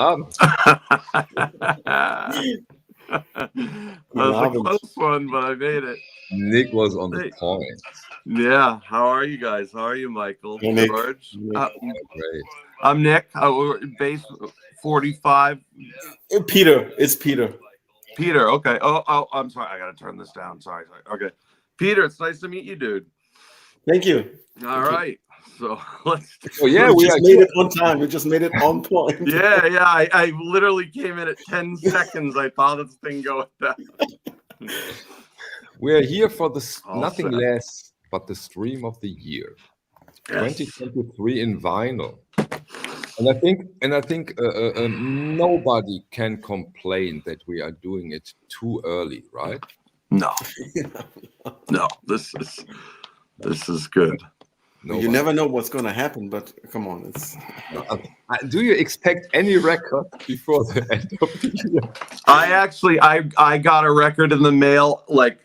Abend. That was a close one, but I made it. Nick was on the point. Yeah. How are you guys? How are you, Michael? Hey, Nick. George? Great. I'm Nick. Base 45. Peter. It's Peter. Peter. Okay. Oh, I'm sorry. I gotta turn this down. Sorry. Okay. Peter, it's nice to meet you, dude. Thank you. All right. So let's. Oh yeah, we just made it on time. We just made it on point. Yeah. I literally came in at 10 seconds. I thought this thing going down. We are here for nothing set. less but the stream of the year, Yes. 2023 in vinyl. And I think nobody can complain that we are doing it too early, right? No. No. This is good. You never know what's going to happen, but come on, it's. Do you expect any record before the end of the year? I got a record in the mail like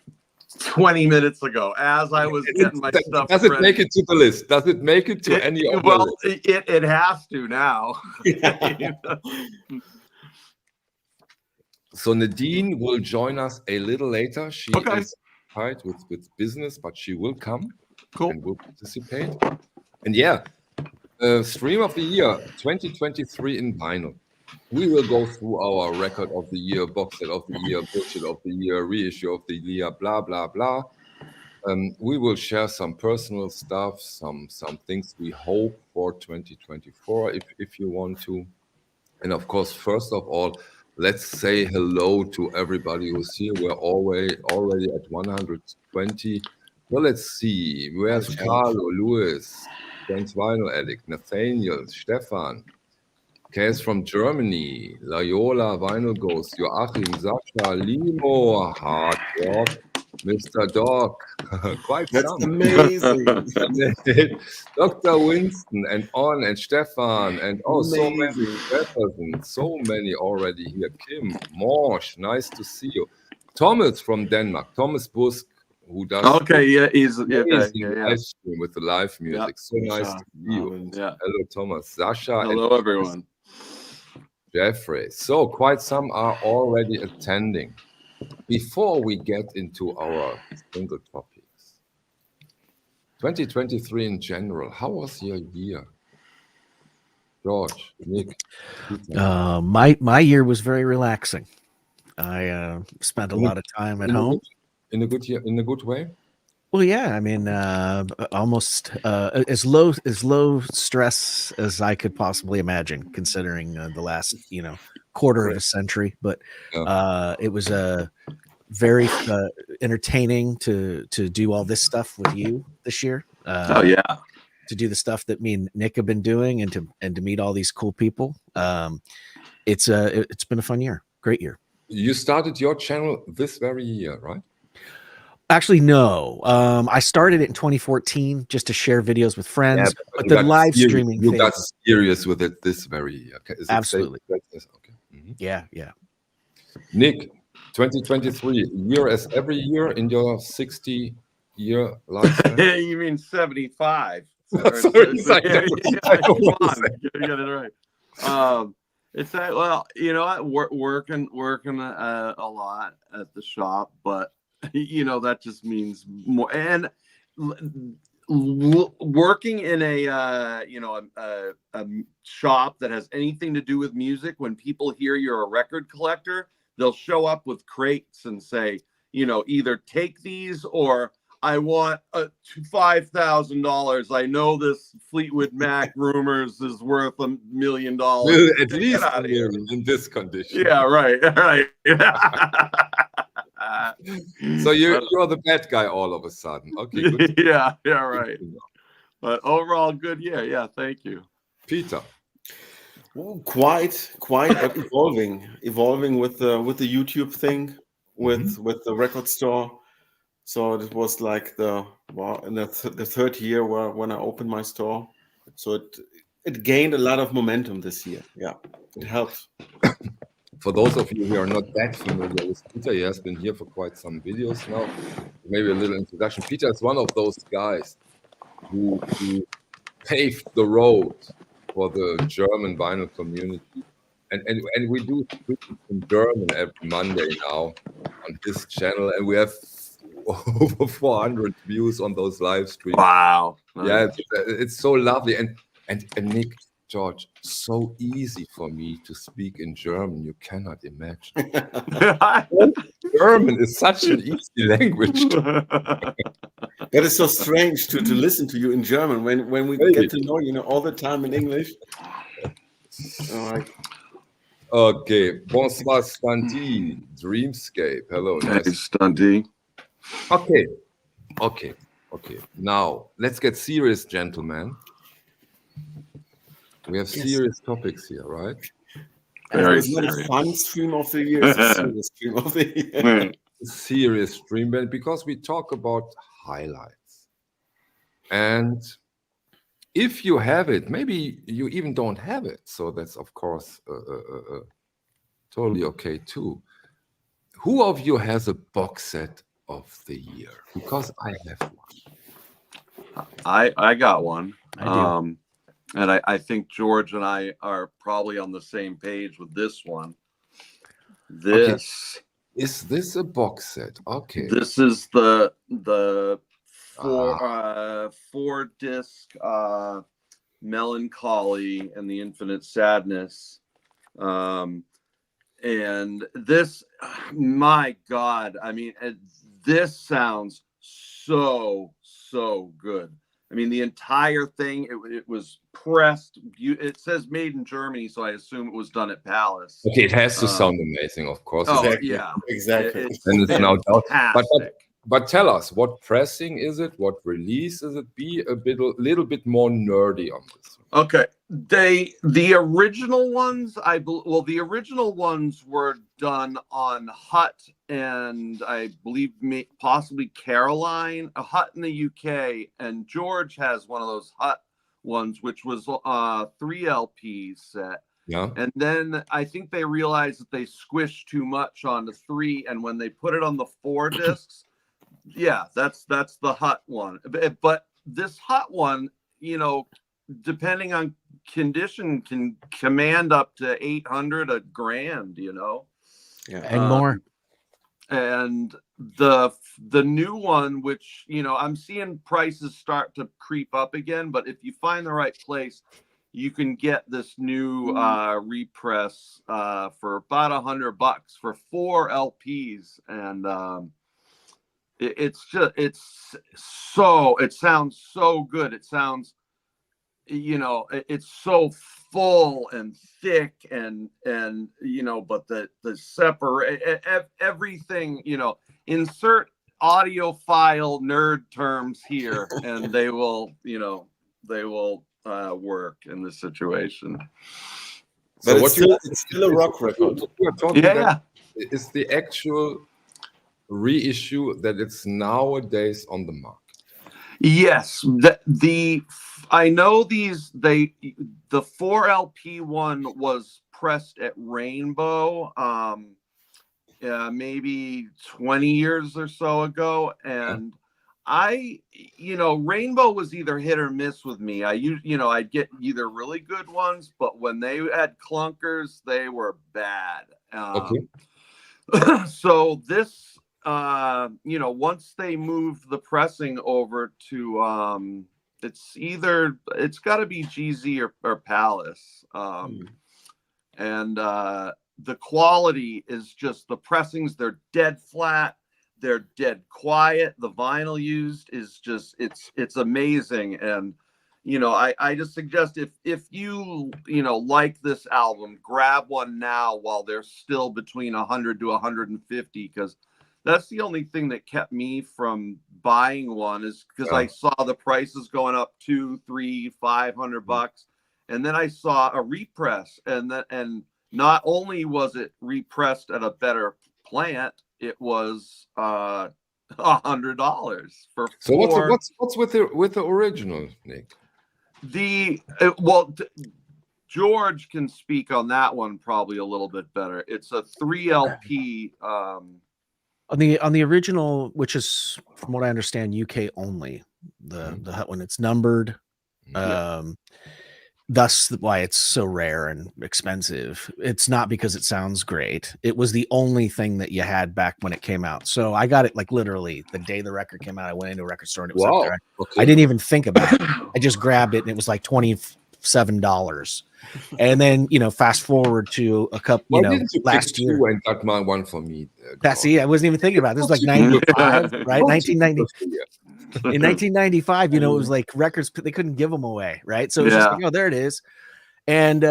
20 minutes ago as I was getting my stuff. Does it make it to the list? Does it make it to any of the list? It has to now. So Nadine will join us a little later. She is tied with business, but she will come. Cool. And will participate. And yeah, stream of the year 2023 in vinyl. We will go through our record of the year, box set of the year, bullshit of the year, reissue of the year, blah blah blah. We will share some personal stuff, some things we hope for 2024, if you want to. And of course, first of all, let's say hello to everybody who's here. We're already at 120. Well, let's see. Where's Carlo, Louis, James Vinyl Addict, Nathaniel, Stefan, Case from Germany, Loyola, Vinyl Ghost, Joachim, Sascha, Limo, Hard Rock, Mr. Dog. Quite That's some. amazing. Dr. Winston and Stefan and so many Jefferson, so many already here. Kim, Morsch, nice to see you. Thomas from Denmark, Thomas Busk, who does he's live stream with the live music. Yeah. So nice to see you. Yeah. Hello, Thomas. Sasha. Hello, everyone. Jeffrey. So quite some are already attending. Before we get into our single topics, 2023 in general, how was your year? George, Nick? My year was very relaxing. I spent a lot of time at home. In a good way? Well, yeah. I mean, almost as low stress as I could possibly imagine, considering the last quarter of a century. But it was very entertaining to do all this stuff with you this year. To do the stuff that me and Nick have been doing, and to meet all these cool people. It's been a fun year, great year. You started your channel this very year, right? Actually, no. I started it in 2014 just to share videos with friends. But the live streaming you got serious with it this very year. Okay. Absolutely. Okay. Mm-hmm. Yeah. Nick, 2023, year as every year in your 60-year lifetime? You mean 75? Sorry, you get it right. It's working a lot at the shop, but that just means more. And working in a shop that has anything to do with music, when people hear you're a record collector, they'll show up with crates and say, either take these or I want $5,000. I know this Fleetwood Mac Rumors is worth $1 million. At least $1 million in this condition. Yeah, right. So you're the bad guy all of a sudden. Okay, good. Yeah, right. But overall, good year. Yeah, thank you, Peter. Well, quite evolving with the YouTube thing, with the record store. So it was like the third year when I opened my store. So it gained a lot of momentum this year. Yeah, it helped. For those of you who are not that familiar with Peter, he has been here for quite some videos now. Maybe a little introduction. Peter is one of those guys who paved the road for the German vinyl community and we do streams in German every Monday now on his channel, and we have over 400 views on those live streams. Wow. Yeah, it's so lovely, and Nick, George, so easy for me to speak in German. You cannot imagine. German is such an easy language. That is so strange to listen to you in German when we get to know you all the time in English. All right. Okay, bonsoir, Stunty, Dreamscape. Hello, Hey, nice. Stunty. Okay. Now let's get serious, gentlemen. We have serious topics here, right? It's not a fun stream of the year. It's a serious stream of the year. Serious stream, because we talk about highlights. And if you have it, maybe you even don't have it. So that's, of course, totally okay, too. Who of you has a box set of the year? Because I have one. I got one. I do. And I think George and I are probably on the same page with this one. This is this a box set? Okay. This is the four disc Melancholy and the Infinite Sadness. And this, my God, I mean, this sounds so good. I mean, the entire thing, it was pressed. It says made in Germany, so I assume it was done at Palace. Okay, it has to sound amazing, of course. Oh, Exactly. yeah. Exactly. And it's now fantastic. But tell us, what pressing is it? What release is it? Be a little bit more nerdy on this. Okay, the original ones, the original ones were done on Hut and I believe possibly Caroline, a Hut in the UK, and George has one of those Hut ones, which was 3 LPs set. Yeah. And then I think they realized that they squished too much onto 3, and when they put it on the 4 discs, yeah, that's the Hut one. But this Hut one, you know, depending on condition, can command up to 800, $1,000, you know. Yeah. And more. And the new one, which, you know, I'm seeing prices start to creep up again, but if you find the right place, you can get this new repress for about $100 for 4 LPs, and it sounds so good. It sounds, you know, it's so full and thick and you know, but the separate everything, you know, insert audiophile nerd terms here and they will, you know, work in this situation. But it's still a rock record. Yeah. Is the actual reissue that it's nowadays on the market? Yes, I know the 4 LP one was pressed at Rainbow maybe 20 years or so ago, and Rainbow was either hit or miss with me. I'd get either really good ones, but when they had clunkers, they were bad. Okay. So this once they moved the pressing over to it's got to be GZ or Palace, and the quality is just, the pressings, they're dead flat, they're dead quiet. The vinyl used is just it's amazing. And I just suggest if you like this album, grab one now while they're still between 100 to 150, because that's the only thing that kept me from buying one, is because I saw the prices going up $200, $300, $500, and then I saw a repress, and not only was it repressed at a better plant, it was $100 for. So what's with the original, Nick? George can speak on that one probably a little bit better. It's a 3 LP. On the original, which is, from what I understand, UK only, the Hut one, it's numbered. Yeah. thus why it's so rare and expensive. It's not because it sounds great. It was the only thing that you had back when it came out. So I got it like literally the day the record came out. I went into a record store and it was up there. Okay. I didn't even think about it. I just grabbed it and it was like $27. And then, you know, fast forward to a couple, Why you know, didn't you last pick year. two and got my one for me? See, I wasn't even thinking about it. This is like 95, right? 1990. In 1995, you know, it was like records, they couldn't give them away, right? So it was just like, oh, there it is. And,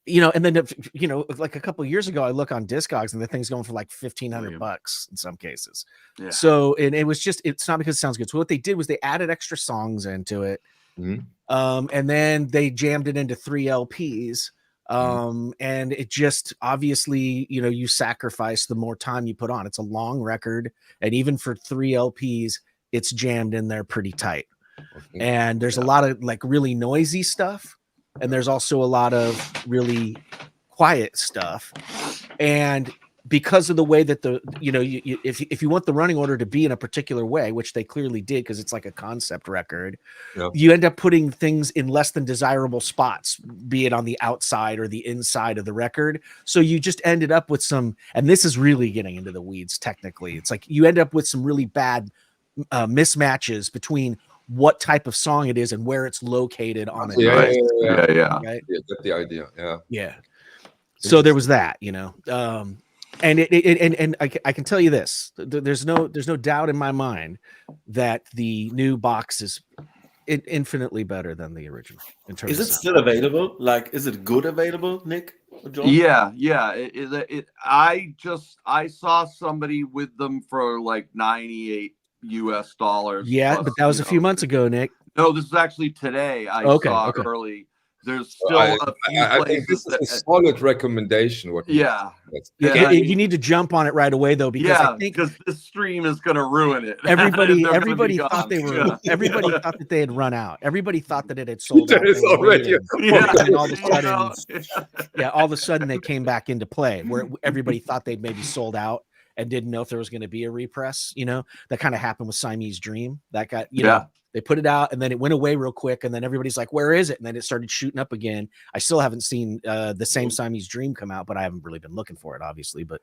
you know, and then, you know, like a couple of years ago, I look on Discogs and the thing's going for like $1,500 in some cases. Yeah. So, and it was just, it's not because it sounds good. So what they did was they added extra songs into it. And then they jammed it into 3 LPs. And it just obviously, you know, you sacrifice the more time you put on. It's a long record. And even for 3 LPs, it's jammed in there pretty tight. And there's a lot of like really noisy stuff. And there's also a lot of really quiet stuff. And because of the way that the, you know, if you want the running order to be in a particular way, which they clearly did, because it's like a concept record, you end up putting things in less than desirable spots, be it on the outside or the inside of the record. So you just ended up with some, and this is really getting into the weeds technically. It's like you end up with some really bad mismatches between what type of song it is and where it's located on it. Right? That's the idea. Yeah. So there was that, you know. And I can tell you this: there's no doubt in my mind that the new box is infinitely better than the original. In terms Is it of still available? Like, is it good available, Nick? Or John? Yeah. I saw somebody with them for like $98 US. Yeah, plus, but that was a few months ago, Nick. No, this is actually today. I saw early. There's still a few I think this is a solid recommendation. You need to jump on it right away though, because I think because this stream is going to ruin it. Everybody thought they were. Everybody thought that they had run out. Everybody thought that it had sold out. Already. And all of a sudden, all of a sudden they came back into play where everybody thought they'd maybe sold out and didn't know if there was going to be a repress. You know, that kind of happened with Siamese Dream. That got know. They put it out and then it went away real quick. And then everybody's like, where is it? And then it started shooting up again. I still haven't seen the same Siamese Dream come out, but I haven't really been looking for it, obviously. But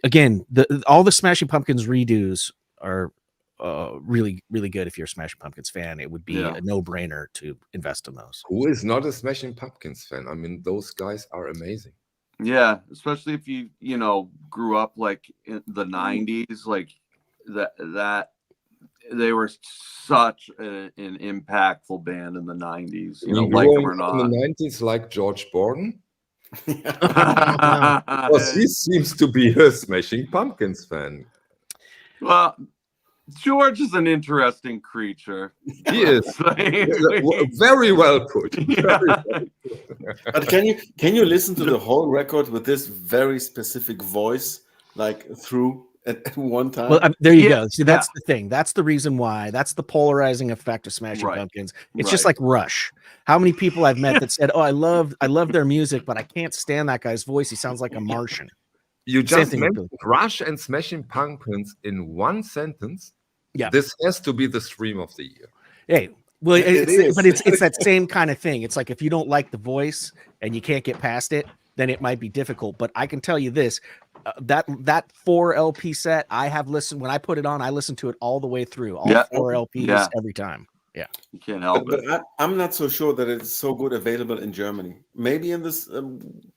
again, all the Smashing Pumpkins redos are really, really good. If you're a Smashing Pumpkins fan, it would be a no-brainer to invest in those. Who is not a Smashing Pumpkins fan? I mean, those guys are amazing. Yeah, especially if you know, grew up like in the 90s, like that. They were such an impactful band in the 90s, you know, like them or not. In the 90s, like George Gordon? Because he seems to be a Smashing Pumpkins fan. Well, George is an interesting creature. He is. Very well put. But can you listen to the whole record with this very specific voice, like through at one time? Well, there you go. See, that's the thing. That's the reason why. That's the polarizing effect of Smashing Pumpkins. It's just like Rush. How many people I've met that said, "Oh, I love their music, but I can't stand that guy's voice. He sounds like a Martian." You just mentioned Rush and Smashing Pumpkins in one sentence. Yeah, this has to be the stream of the year. Hey, well, it's that same kind of thing. It's like if you don't like the voice and you can't get past it, then it might be difficult. But I can tell you this. That 4 LP set, I have listened. When I put it on, I listen to it all the way through, all 4 LPs every time. Yeah, you can't help it. But I'm not so sure that it's so good available in Germany. Maybe in this,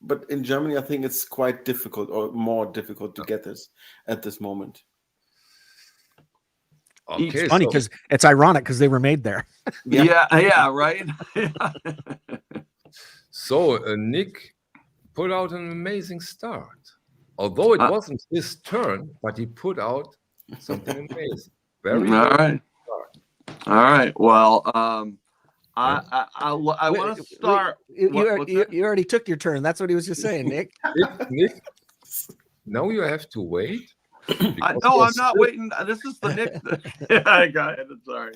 but in Germany, I think it's quite difficult or more difficult to get this at this moment. Okay, it's funny because it's ironic because they were made there. Right. So Nick put out an amazing start. Although it wasn't his turn, but he put out something amazing. Very all right. All right. Well, I want to start. You already took your turn. That's what he was just saying, Nick. Nick, now you have to wait. No, I'm not waiting. This is the Nick. I got it. Sorry.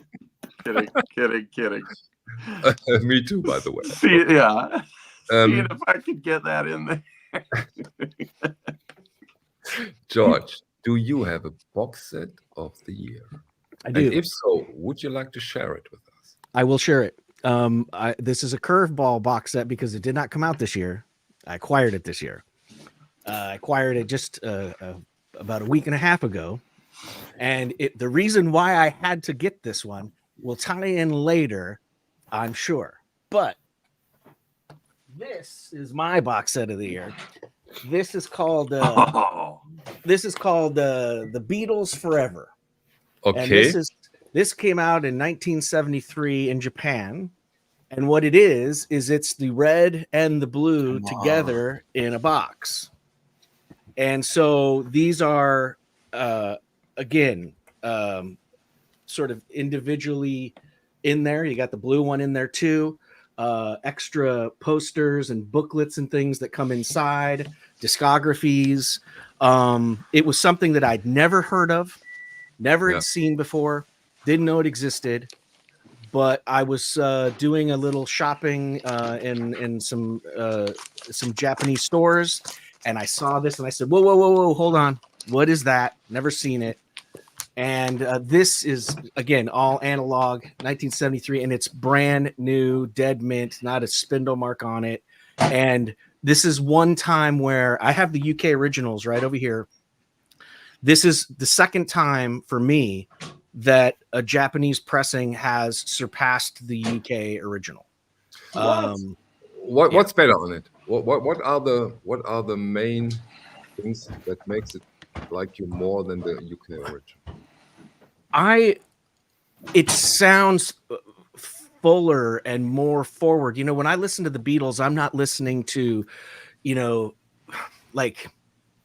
Kidding. Me too, by the way. Seeing if I could get that in there. George, do you have a box set of the year? I do. And if so, would you like to share it with us? I will share it. This is a curveball box set because it did not come out this year. I acquired it this year. I acquired it just about a week and a half ago. And the reason why I had to get this one will tie in later, I'm sure. But this is my box set of the year. This is called the Beatles Forever. Okay. And this came out in 1973 in Japan. And what it is it's the red and the blue together in a box. And so these are, again, sort of individually in there. You got the blue one in there too. Extra posters and booklets and things that come inside, discographies. It was something that I'd never heard of, never had seen before, didn't know it existed. But I was doing a little shopping in some Japanese stores, and I saw this, and I said, "Whoa, hold on! What is that? Never seen it." And this is again all analog, 1973, and it's brand new, dead mint, not a spindle mark on it. And this is one time where I have the UK originals right over here. This is the second time for me that a Japanese pressing has surpassed the UK original. What's better on it? What are the main things that makes it like you more than the UK original? It sounds fuller and more forward. You know, when I listen to the Beatles, I'm not listening to, like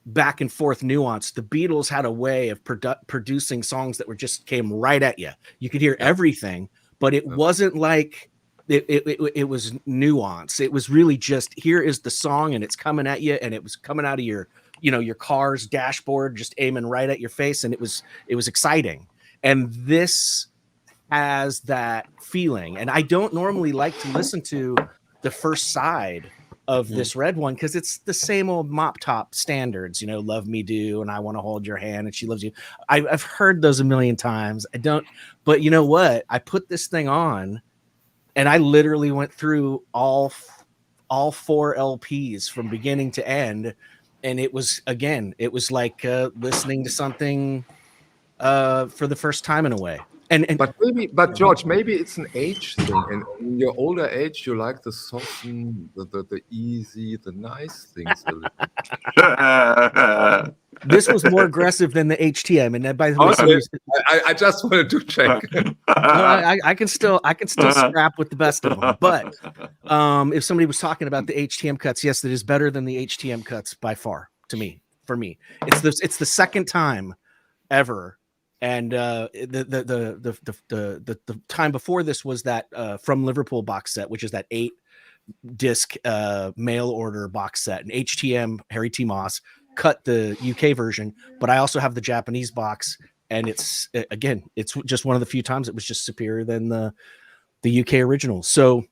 back and forth nuance. The Beatles had a way of producing songs that came right at you. You could hear everything, but it wasn't like it was nuance. It was really just, here is the song and it's coming at you, and it was coming out of your car's dashboard, just aiming right at your face. And it was exciting. And this has that feeling. And I don't normally like to listen to the first side of this red one because it's the same old mop top standards, love me do, and I want to hold your hand, and she loves you. I've heard those a million times. I don't, but you know what? I put this thing on, and I literally went through all 4 LPs from beginning to end, and it was like listening to something for the first time in a way. But George, maybe it's an age thing, and in your older age, you like the soften, the easy, the nice things a little. This was more aggressive than the HTM, and by the way, I just wanted to check. I can still scrap with the best of them. But if somebody was talking about the HTM cuts, yes, it is better than the HTM cuts by far. For me, it's the second time ever. And the time before this was that From Liverpool box set, which is that 8-disc mail order box set. And HTM, Harry T. Moss, cut the UK version, but I also have the Japanese box, and it's just one of the few times it was just superior than the UK original. So,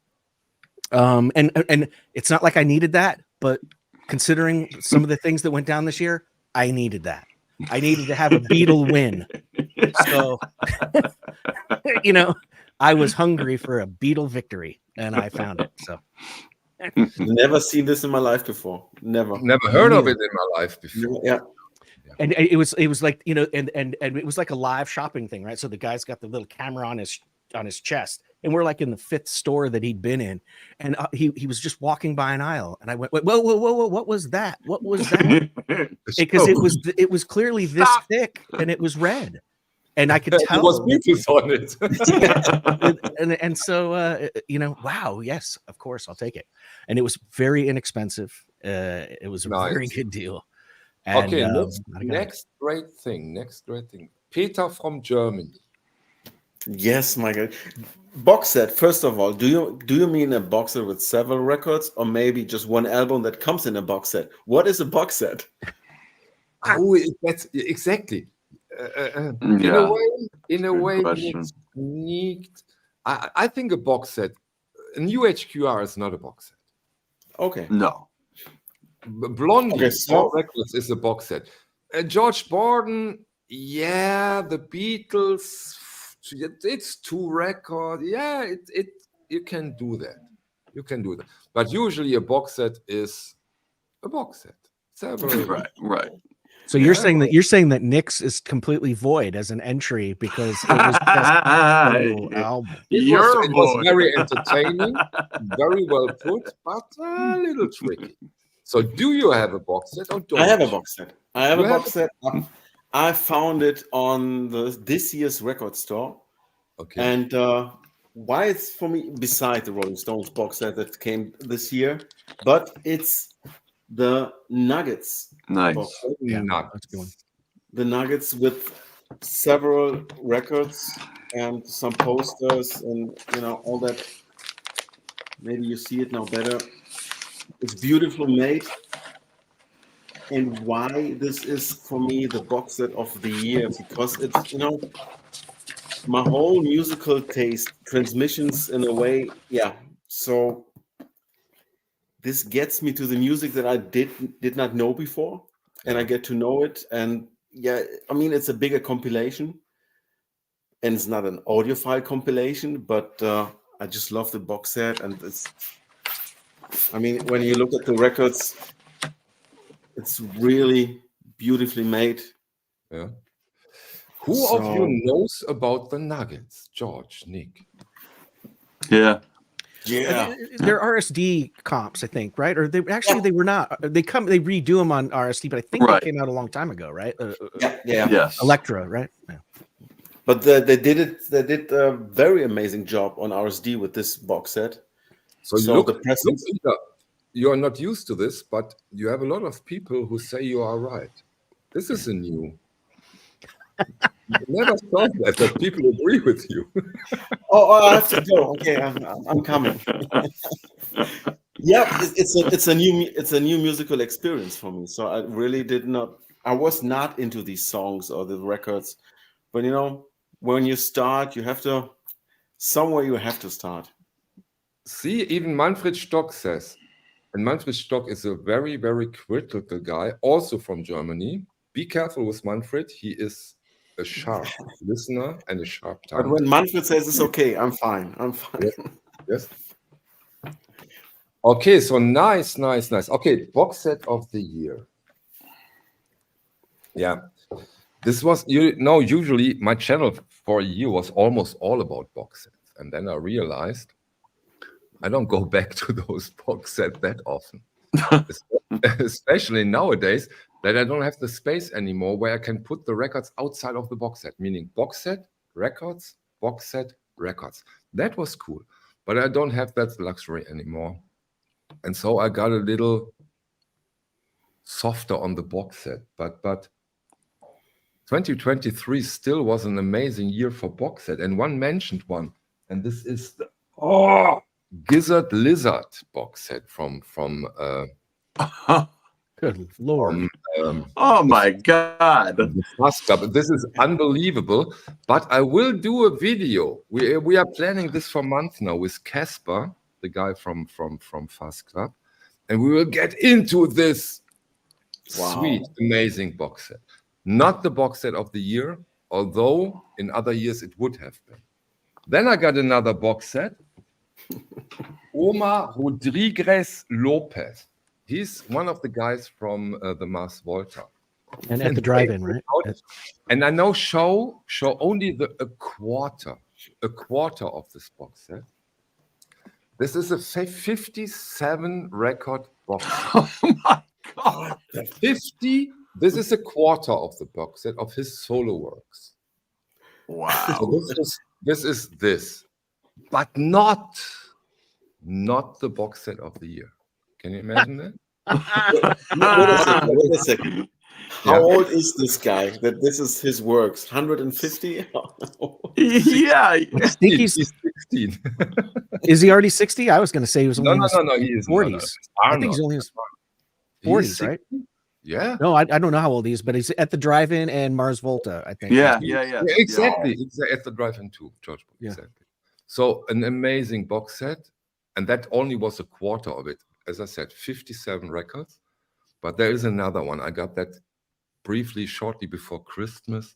and it's not like I needed that, but considering some of the things that went down this year, I needed that. I needed to have a Beatle win. So, I was hungry for a Beatle victory, and I found it. So, never seen this in my life before. Never heard of it in my life before. Yeah. And it was like, and it was like a live shopping thing, right? So the guy's got the little camera on his chest, and we're like in the 5th store that he'd been in, and he was just walking by an aisle, and I went, whoa, what was that? What was that? Because it was clearly this thick, and it was red, and I could tell it was Beatles on it. and so wow, yes, of course, I'll take it. And it was very inexpensive. It was a very good deal. And, okay, next great thing. Peter from Germany. Yes, my God. Box set. First of all, do you mean a box set with several records, or maybe just one album that comes in a box set? What is a box set? Oh, that's exactly. In a way, sneaked. I think a box set. A new HQR is not a box set. Okay. No. Blondie, Records is a box set. George Borden, the Beatles, it's 2 records. Yeah, you can do that. You can do that. But usually a box set is a box set. Several. Right. So you're saying that Nick's is completely void as an entry because it was just a single album. It was very entertaining, very well put, but a little tricky. So do you have a box set or don't? I have a box set. I have You a have box set. I found it on this year's record store. Okay. And why it's for me, beside the Rolling Stones box set that came this year, but it's the Nuggets. Nice. box set. Yeah, Nuggets. that's a good one. The Nuggets with several records and some posters and all that. Maybe you see it now better. It's beautifully made. And why this is for me the box set of the year, because it's my whole musical taste transmissions in a way, so this gets me to the music that I did not know before, and I get to know it. And it's a bigger compilation, and it's not an audiophile compilation, but I just love the box set. And when you look at the records, it's really beautifully made. Yeah. Who of you knows about the Nuggets? George, Nick. Yeah. They're RSD comps, I think, right? Or they were not. They redo them on RSD, but I think they came out a long time ago, right? Yes. Electra, right? Yeah. But they did a very amazing job on RSD with this box set. So the presence. You are not used to this, but you have a lot of people who say you are right. This is a new. You never thought that people agree with you. I have to go. Okay, I'm coming. It's a new musical experience for me. So I really I was not into these songs or the records, but when you start, you have to start. See, even Manfred Stock says, and Manfred Stock is a very, very critical guy, also from Germany. Be careful with Manfred. He is a sharp listener and a sharp tongue. But when Manfred says it's okay, I'm fine. Yes. Okay, so nice. Okay, box set of the year. Yeah. This was, usually my channel for a year was almost all about box sets. And then I realized I don't go back to those box sets that often. Especially nowadays that I don't have the space anymore where I can put the records outside of the box set, meaning box set, records, box set, records. That was cool, but I don't have that luxury anymore. And so I got a little softer on the box set, but 2023 still was an amazing year for box set. And one mentioned one, and this is the Gizzard Lizard box set from good Lord. Oh my God. This is unbelievable. But I will do a video. We are planning this for months now with Casper, the guy from Fast Club, and we will get into this sweet, amazing box set. Not the box set of the year, although in other years it would have been. Then I got another box set. Omar Rodriguez Lopez. He's one of the guys from the Mars Volta. And at the drive-in, right? And I now show only a quarter of this box set. This is a 57 record box set. Oh my God. 50. This is a quarter of the box set of his solo works. Wow. So this is this, but not the box set of the year. Can you imagine that? Wait a second. How old is this guy that this is his works? 150? Yeah. I think he's 16. Is he already 60? I was going to say he was only No, in he his is 40s. I think he's only in his 40s, right? Yeah. No, I don't know how old he is, but he's at the drive-in and Mars Volta, I think. Yeah. Exactly. At the drive-in too, George. Yeah. Exactly. So an amazing box set, and that only was a quarter of it. As I said, 57 records. But there is another one. I got that briefly, shortly before Christmas.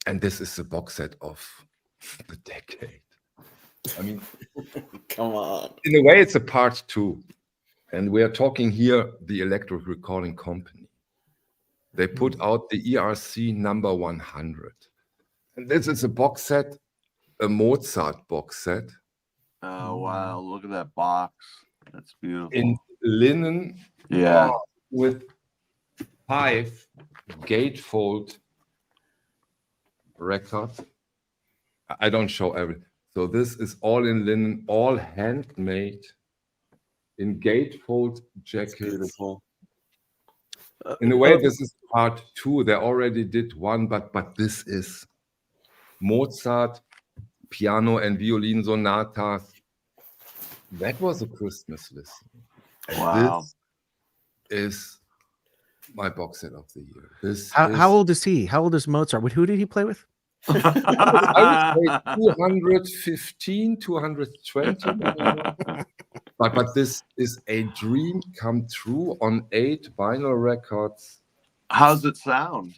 And this is the box set of the decade. I mean, Come on. in a way, it's a part 2. And we are talking here the Electric Recording Company. They put out the ERC number 100. And this is a box set, a Mozart box set. Oh, wow. Look at that box. That's beautiful. In linen. Yeah. With 5 gatefold records. I don't show everything. So this is all in linen, all handmade in gatefold jackets. Beautiful. In a way, this is part 2. They already did 1, but this is Mozart piano and violin sonatas. That was a Christmas list. Wow. This is my box set of the year. This How old is he? How old is Mozart? Who did he play with? I would say 215, 220. But this is a dream come true on 8 vinyl records. How's it sound?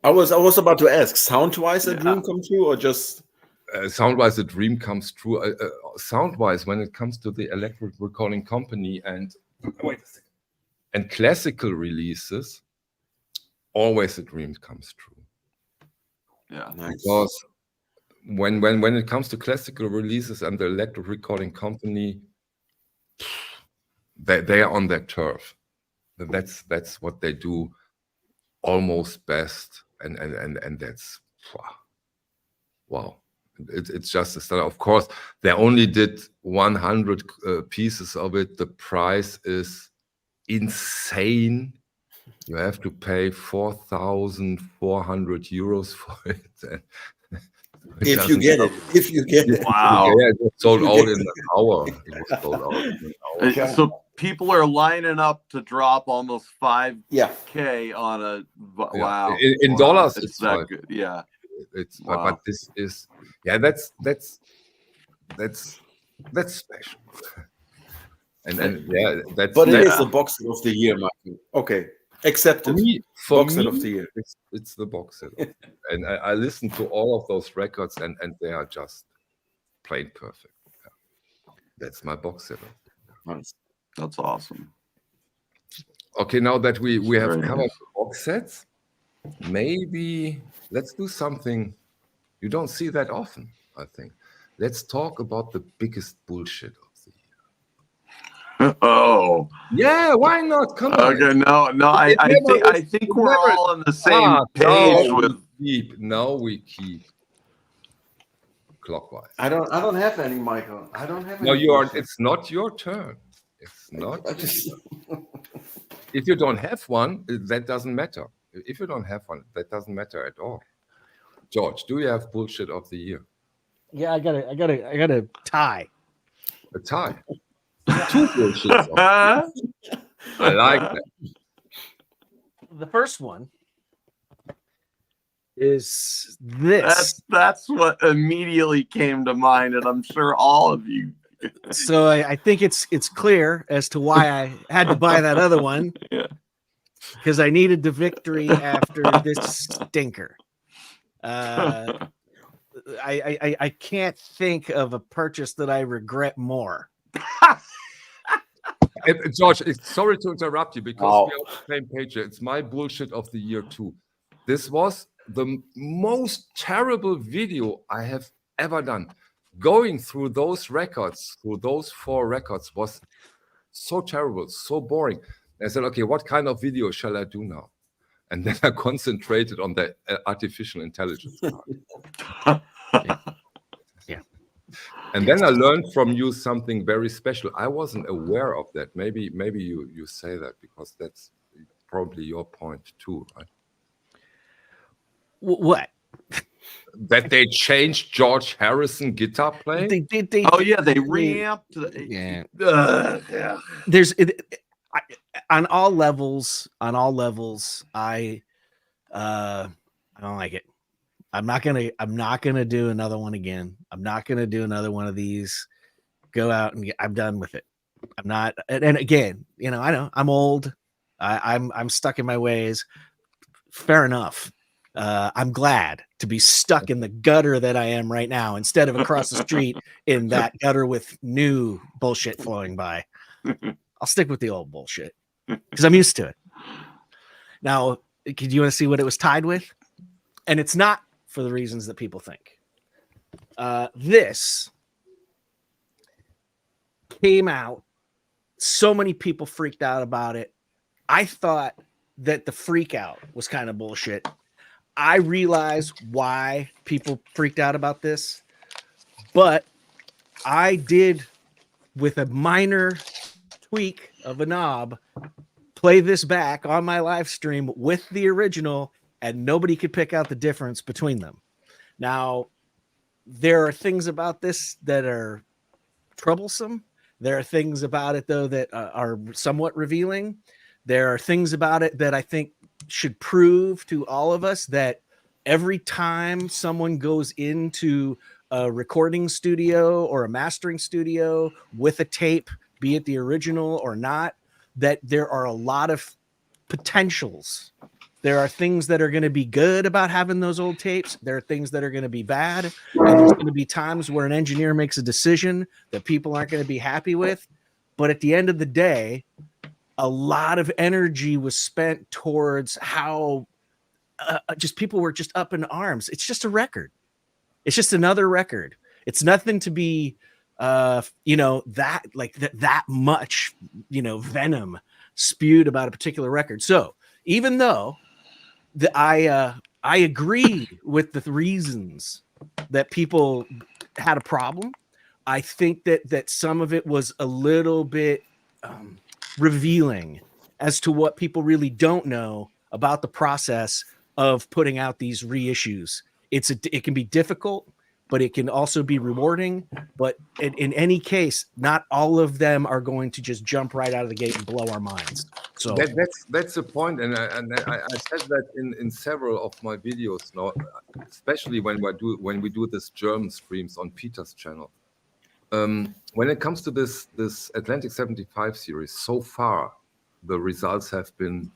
I was about to ask, sound-wise, a dream come true, or just Sound-wise, a dream comes true. Sound-wise, when it comes to the Electric Recording Company and wait a second, and classical releases, always a dream comes true. Yeah. nice? Because when it comes to classical releases and the Electric Recording Company, they are on their turf. That's what they do almost best, and that's wow. It's just a style. Of course, they only did 100 pieces of it. The price is insane. You have to pay 4,400 euros for it. If you get it. Wow. Yeah, it was sold out in an hour. It was sold out in an hour. Okay. So people are lining up to drop almost 5K Yeah. on a Yeah. wow. In dollars, it's it's that fine. good. Yeah. It's Wow. but this is that's special. and yeah, that's But it Yeah. is the box set of the year, Michael. Okay, for accepted. me. Box set of the year. It's the box set, and I listened to all of those records, and they are just plain perfect. Yeah. That's my box set. Nice. That's awesome. Okay, now that we have Very covered nice. the box sets, maybe let's do something you don't see that often, I think. Let's talk about the biggest bullshit of the year. Oh. Yeah, why not? Come on. Okay. No. I think we're all on the same page with. Now we keep clockwise. I don't have any, Michael. I don't have any. No, you are. bullshit. It's not your turn. It's not. I just If you don't have one, that doesn't matter. If you don't have one, that doesn't matter at all. George, do you have bullshit of the year? Yeah, I got a tie. A tie. 2 bullshits. I like that. The first one is this. That's what immediately came to mind, and I'm sure all of you. So I think it's clear as to why I had to buy that other one. Yeah. Because I needed the victory after this stinker. I can't think of a purchase that I regret more. George, sorry to interrupt you because Wow. we are on the same page here. It's my bullshit of the year too. This was the most terrible video I have ever done. Going through those records, through those 4 records was so terrible, so boring. I said, okay, what kind of video shall I do now? And then I concentrated on the artificial intelligence part. Yeah. And then I learned from you something very special. I wasn't aware of that. Maybe you say that because that's probably your point too, right? What? That they changed George Harrison guitar playing? Oh yeah, they reamped. Yeah. Yeah. There's on all levels. I don't like it. I'm not gonna do another one again. I'm not gonna do another one of these. Go out and I'm done with it. I'm not. And again, I know I'm old. I'm stuck in my ways. Fair enough. I'm glad to be stuck in the gutter that I am right now instead of across the street in that gutter with new bullshit flowing by. I'll stick with the old bullshit because I'm used to it. Now, do you want to see what it was tied with? And it's not for the reasons that people think. This came out. So many people freaked out about it. I thought that the freak out was kind of bullshit. I realize why people freaked out about this, but I did, with a minor tweak of a knob, play this back on my live stream with the original, and nobody could pick out the difference between them. Now, there are things about this that are troublesome. There are things about it, though, that are somewhat revealing. There are things about it that I think should prove to all of us that every time someone goes into a recording studio or a mastering studio with a tape, be it the original or not, that there are a lot of potentials. There are things that are going to be good about having those old tapes. There are things that are going to be bad. And there's going to be times where an engineer makes a decision that people aren't going to be happy with. But at the end of the day, a lot of energy was spent towards how just people were just up in arms. It's just a record. It's just another record. It's nothing to be, that much, venom spewed about a particular record. So even though I agree with the reasons that people had a problem, I think that some of it was a little bit revealing as to what people really don't know about the process of putting out these reissues. It can be difficult, but it can also be rewarding. But in any case, not all of them are going to just jump right out of the gate and blow our minds. So that's the point, and I said that in several of my videos now, especially when we do this German streams on Peter's channel. When it comes to this Atlantic 75 series, so far the results have been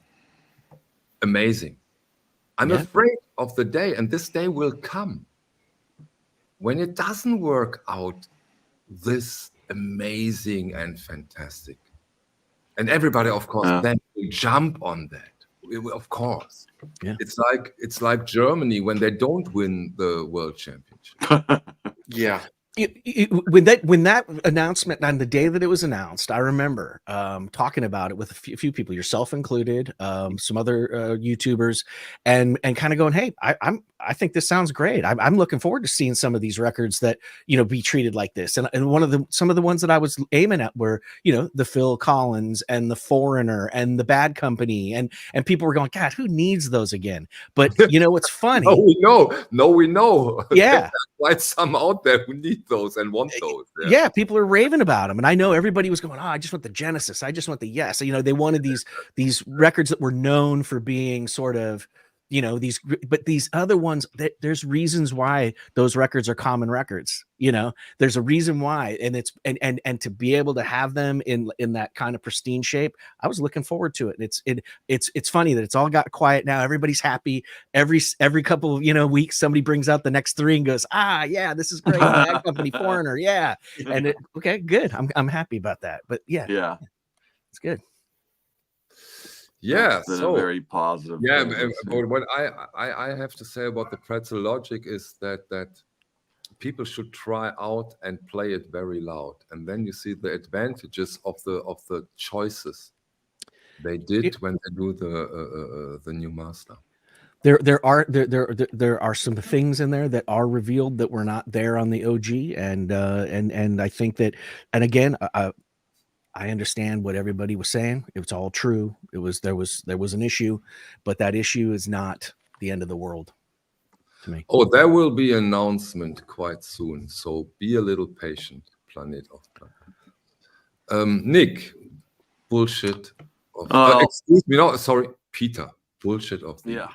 amazing. I'm afraid of the day, and this day will come, when it doesn't work out this amazing and fantastic. And everybody, of course, then will jump on that. Of course. Yeah. It's like Germany when they don't win the world championship. Yeah. When that announcement on the day that it was announced, I remember talking about it with a few people, yourself included, some other YouTubers, and kind of going, "Hey, I think this sounds great. I'm looking forward to seeing some of these records that be treated like this." And some of the ones that I was aiming at were the Phil Collins and the Foreigner and the Bad Company, and people were going, "God, who needs those again?" But what's funny? No, we know. Yeah, there's quite some out there who need those and want those. Yeah, people are raving about them, and I know everybody was going, "Oh, I just want the Genesis. I just want the Yes." They wanted these records that were known for being sort of, but these other ones, there's reasons why those records are common records. There's a reason why, and it's and to be able to have them in that kind of pristine shape, I was looking forward to it. And it's funny that it's all got quiet now. Everybody's happy. Every couple of weeks, somebody brings out the next three and goes, yeah, this is great. Bad Company, Foreigner, yeah, and okay, good. I'm happy about that. But yeah, it's good. Yeah, it's been a very positive. Yeah, but what I have to say about the pretzel logic is that people should try out and play it very loud, and then you see the advantages of the choices they did when they do the new master. There are some things in there that are revealed that were not there on the OG, and I think that, and again, I understand what everybody was saying. It's all true. There was an issue, but that issue is not the end of the world to me. Oh, there will be an announcement quite soon, so be a little patient, Planet of Planet. Nick, bullshit. Excuse me, no, sorry, Peter, bullshit of the year.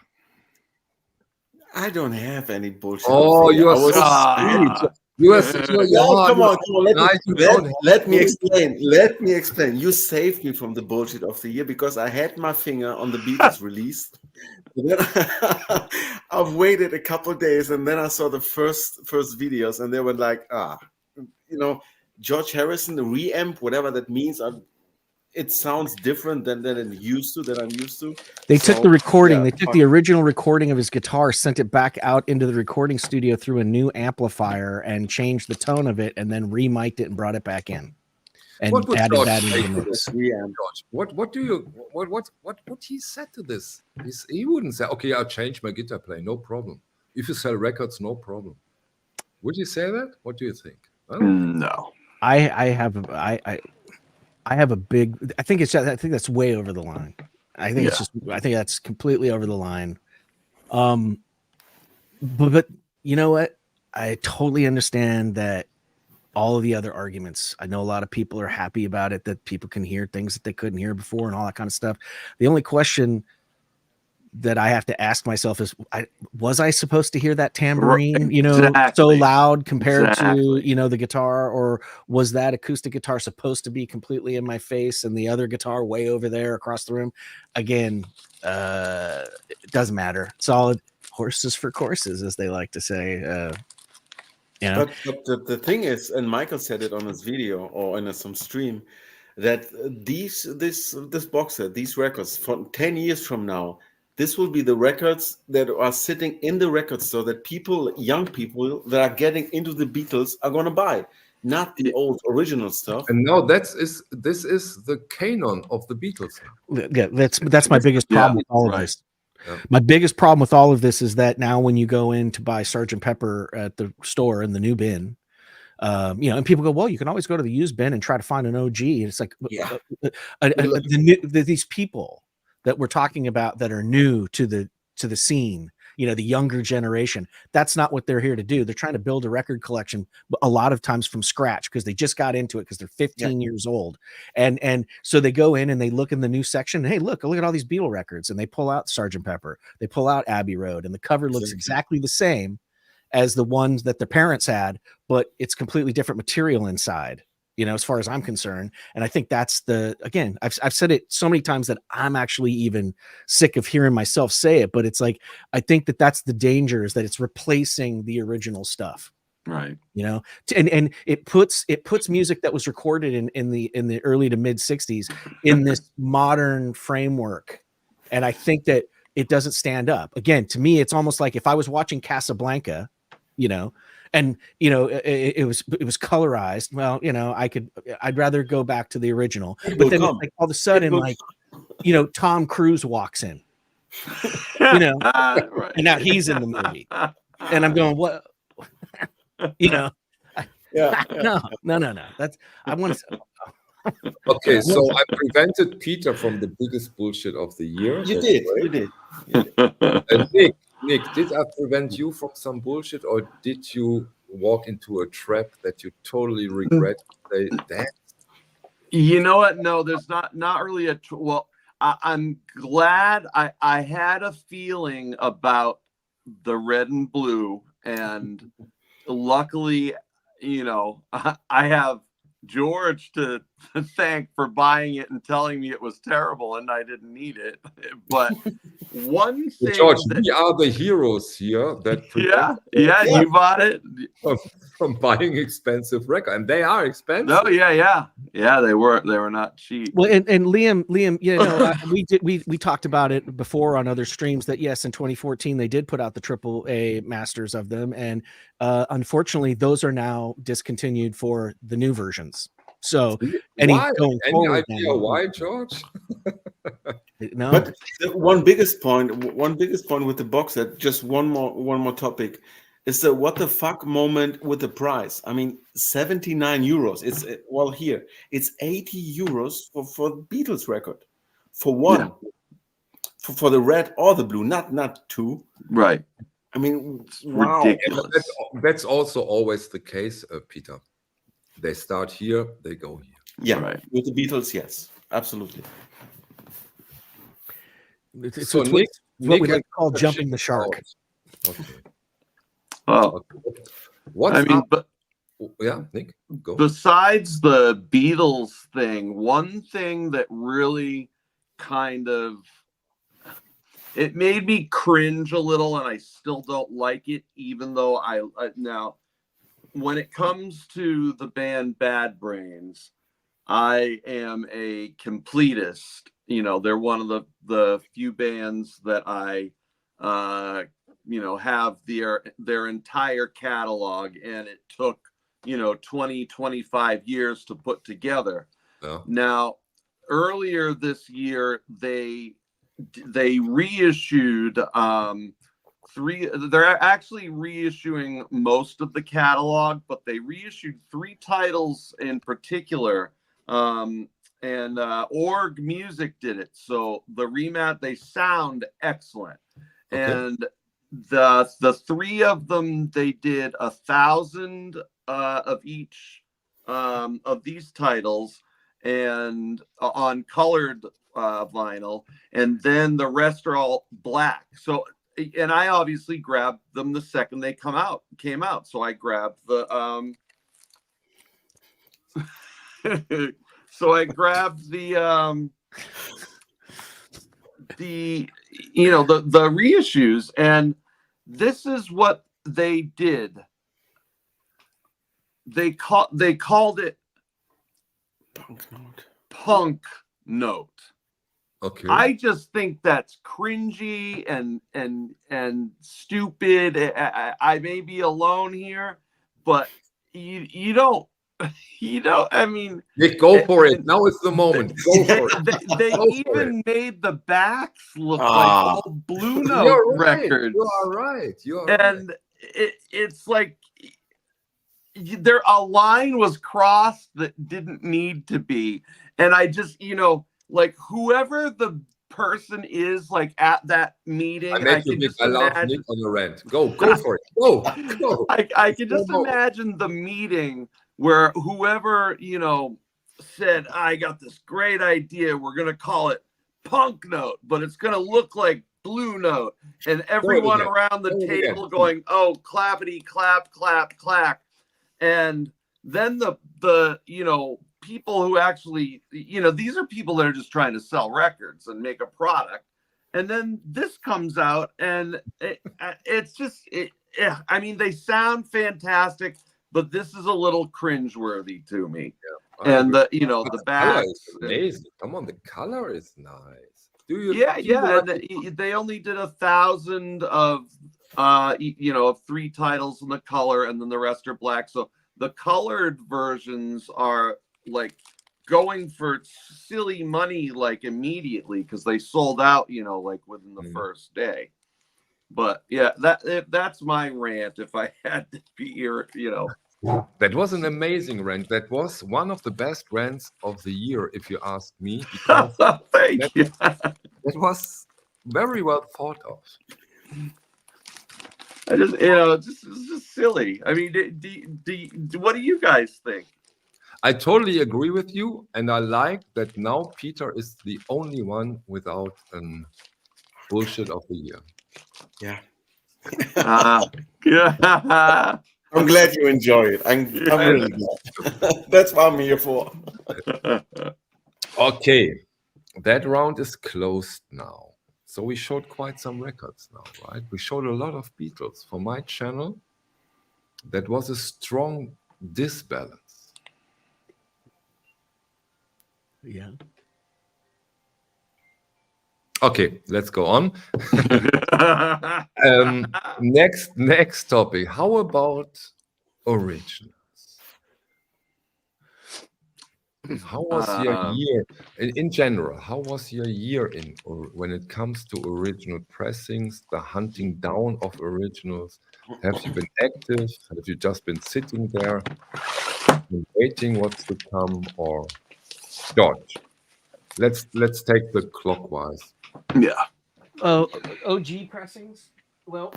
I don't have any bullshit. Oh, you are so sweet. You are such a come on. Let me explain. You saved me from the bullshit of the year because I had my finger on the Beatles release. I I've waited a couple of days, and then I saw the first videos, and they were like, George Harrison, the reamp, whatever that means. It sounds different than I'm used to. They took the recording. Yeah, they took the original recording of his guitar, sent it back out into the recording studio through a new amplifier, and changed the tone of it, and then remiked it and brought it back in, and What would added George that say into the to mix. this? George, what he said to this? He wouldn't say, "Okay, I'll change my guitar playing, no problem. If you sell records, no problem." Would you say that? What do you think? No. I have a big. I think that's way over the line. I think I think that's completely over the line. But you know what? I totally understand that all of the other arguments. I know a lot of people are happy about it, that people can hear things that they couldn't hear before and all that kind of stuff. The only question that I have to ask myself is, was I supposed to hear that tambourine, so loud compared to, the guitar, or was that acoustic guitar supposed to be completely in my face and the other guitar way over there across the room? Again, it doesn't matter. It's all horses for courses, as they like to say. But the thing is, and Michael said it on his video or in some stream, that this box set, these records, from 10 years from now, this will be the records that are sitting in the record store that young people that are getting into the Beatles are going to buy, not the old original stuff. And now this is the canon of the Beatles. Yeah, that's my biggest problem with all of this. Yeah. My biggest problem with all of this is that now when you go in to buy Sgt. Pepper at the store in the new bin, and people go, well, you can always go to the used bin and try to find an OG. And it's like, these people that we're talking about that are new to the scene, the younger generation, that's not what they're here to do. They're trying to build a record collection a lot of times from scratch because they just got into it because they're 15 years old. And so they go in and they look in the new section. And, hey, look at all these Beatle records. And they pull out Sgt. Pepper. They pull out Abbey Road. And the cover looks exactly the same as the ones that the parents had, but it's completely different material inside, as far as I'm concerned. And I think that's again, I've said it so many times that I'm actually even sick of hearing myself say it, but it's like, I think that's the danger, is that it's replacing the original stuff. Right. And it puts music that was recorded in the early to mid 60s in this modern framework. And I think that it doesn't stand up. Again, to me, it's almost like if I was watching Casablanca, and it was colorized. Well, I'd rather go back to the original. But then like all of a sudden, Tom Cruise walks in, right. and now he's in the movie, and I'm going, what? No. That's, I want to. Okay, so I prevented Peter from the biggest bullshit of the year. You did. And Nick, did I prevent you from some bullshit, or did you walk into a trap that you totally regret? That? You know what? No, there's not really I'm glad I had a feeling about the red and blue, and luckily, I have George to thank for buying it and telling me it was terrible and I didn't need it. But one thing, George, we are the heroes here that you bought it from buying expensive records, and they are expensive. Oh yeah, they were not cheap. Well, and Liam, we talked about it before on other streams that yes, in 2014 they did put out the AAA masters of them, and unfortunately those are now discontinued for the new versions. So any idea why, George? No. But one biggest point with the box set, just one more topic, is the what the fuck moment with the price. I mean, 79 euros. It's 80 euros for Beatles record, for one, for the red or the blue, not two. Right. I mean, wow. Ridiculous. That's also always the case, Peter. They start here, they go here. Yeah, right. With the Beatles, yes, absolutely. It's what we like to call jumping the shark. Okay. Well, Nick, go. Besides the Beatles thing, one thing that really kind of it made me cringe a little, and I still don't like it, even though I now when it comes to the band Bad Brains, I am a completist. You know, they're one of the few bands that I have their entire catalog, and it took 20-25 years to put together. Yeah. Now, earlier this year, they reissued they're actually reissuing most of the catalog, but they reissued 3 titles in particular. And Org Music did it. So the remat, they sound excellent. Okay. And the 3 of them, they did 1,000 of each of these titles, and on colored vinyl, and then the rest are all black. So, and I obviously grabbed them the second they came out. So I grabbed the so I grabbed the reissues, and this is what they did. They called it Punk Note. Okay. I just think that's cringy and stupid. I may be alone here, but you don't. I mean, Nick, go for it. Now is the moment. Go for it. They Go for even made the backs look Ah. like old Blue Note You're right. records. You are right. You are And it's like a line was crossed that didn't need to be. And I just, like whoever the person is, like at that meeting, I love Nick on the rant. Go for it. Go. I can just imagine the meeting where whoever, said, I got this great idea. We're going to call it Punk Note, but it's going to look like Blue Note. And everyone around the table going, oh, clappity, clap, clap, clap. And then the people who actually, these are people that are just trying to sell records and make a product. And then this comes out, and it's just, I mean, they sound fantastic, but this is a little cringeworthy to me. Yeah, and the back is amazing. Come on, the color is nice. Do you? Yeah. They only did 1,000 of 3 titles in the color, and then the rest are black. So the colored versions are like going for silly money, like immediately, because they sold out, like within the first day. But yeah, that's my rant. If I had to be here, That was an amazing rant. That was one of the best rants of the year, if you ask me. Because Thank you. That was very well thought of. I just, it's just silly. I mean, what do you guys think? I totally agree with you, and I like that now Peter is the only one without an bullshit of the year. Yeah. Yeah. I'm glad you enjoy it. I'm really glad. That's what I'm here for. Okay, that round is closed now. So we showed quite some records now, right? We showed a lot of Beatles. For my channel, that was a strong disbalance. Yeah. Okay, let's go on. Next topic. How about originals? How was your year in general? How was your year when it comes to original pressings, the hunting down of originals? Have you been active? Have you just been sitting there and waiting what's to come? Or George, let's take the clockwise. Yeah. OG pressings. Well,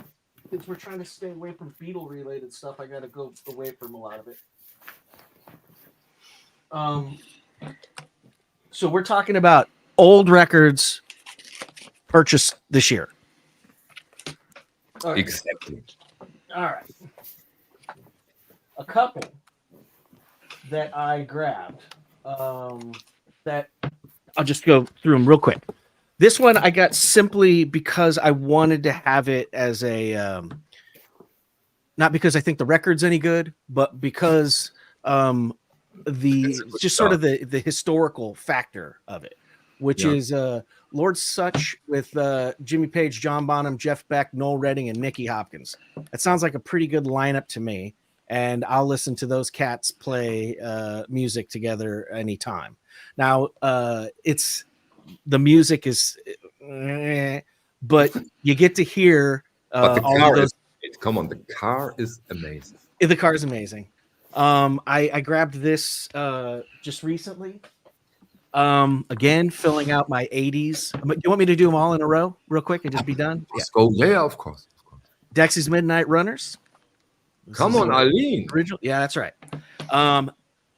since we're trying to stay away from Beatle related stuff, I got to go away from a lot of it. So we're talking about old records purchased this year. Okay. Exactly. All right. A couple that I grabbed that I'll just go through them real quick. This one I got simply because I wanted to have it as a not because I think the record's any good, but because just sort of the historical factor of it, which is Lord Such with Jimmy Page, John Bonham, Jeff Beck, Noel Redding, and Nicky Hopkins. That sounds like a pretty good lineup to me, and I'll listen to those cats play music together anytime. Now, the music is, but you get to hear But the all car of those. come on, the car is amazing. The car is amazing. I grabbed this just recently. Again, filling out my 80s. Do you want me to do them all in a row real quick and just be done? Let's go. Yeah, of course. Dexy's Midnight Runners. Come on, Eileen. Original. Yeah, that's right.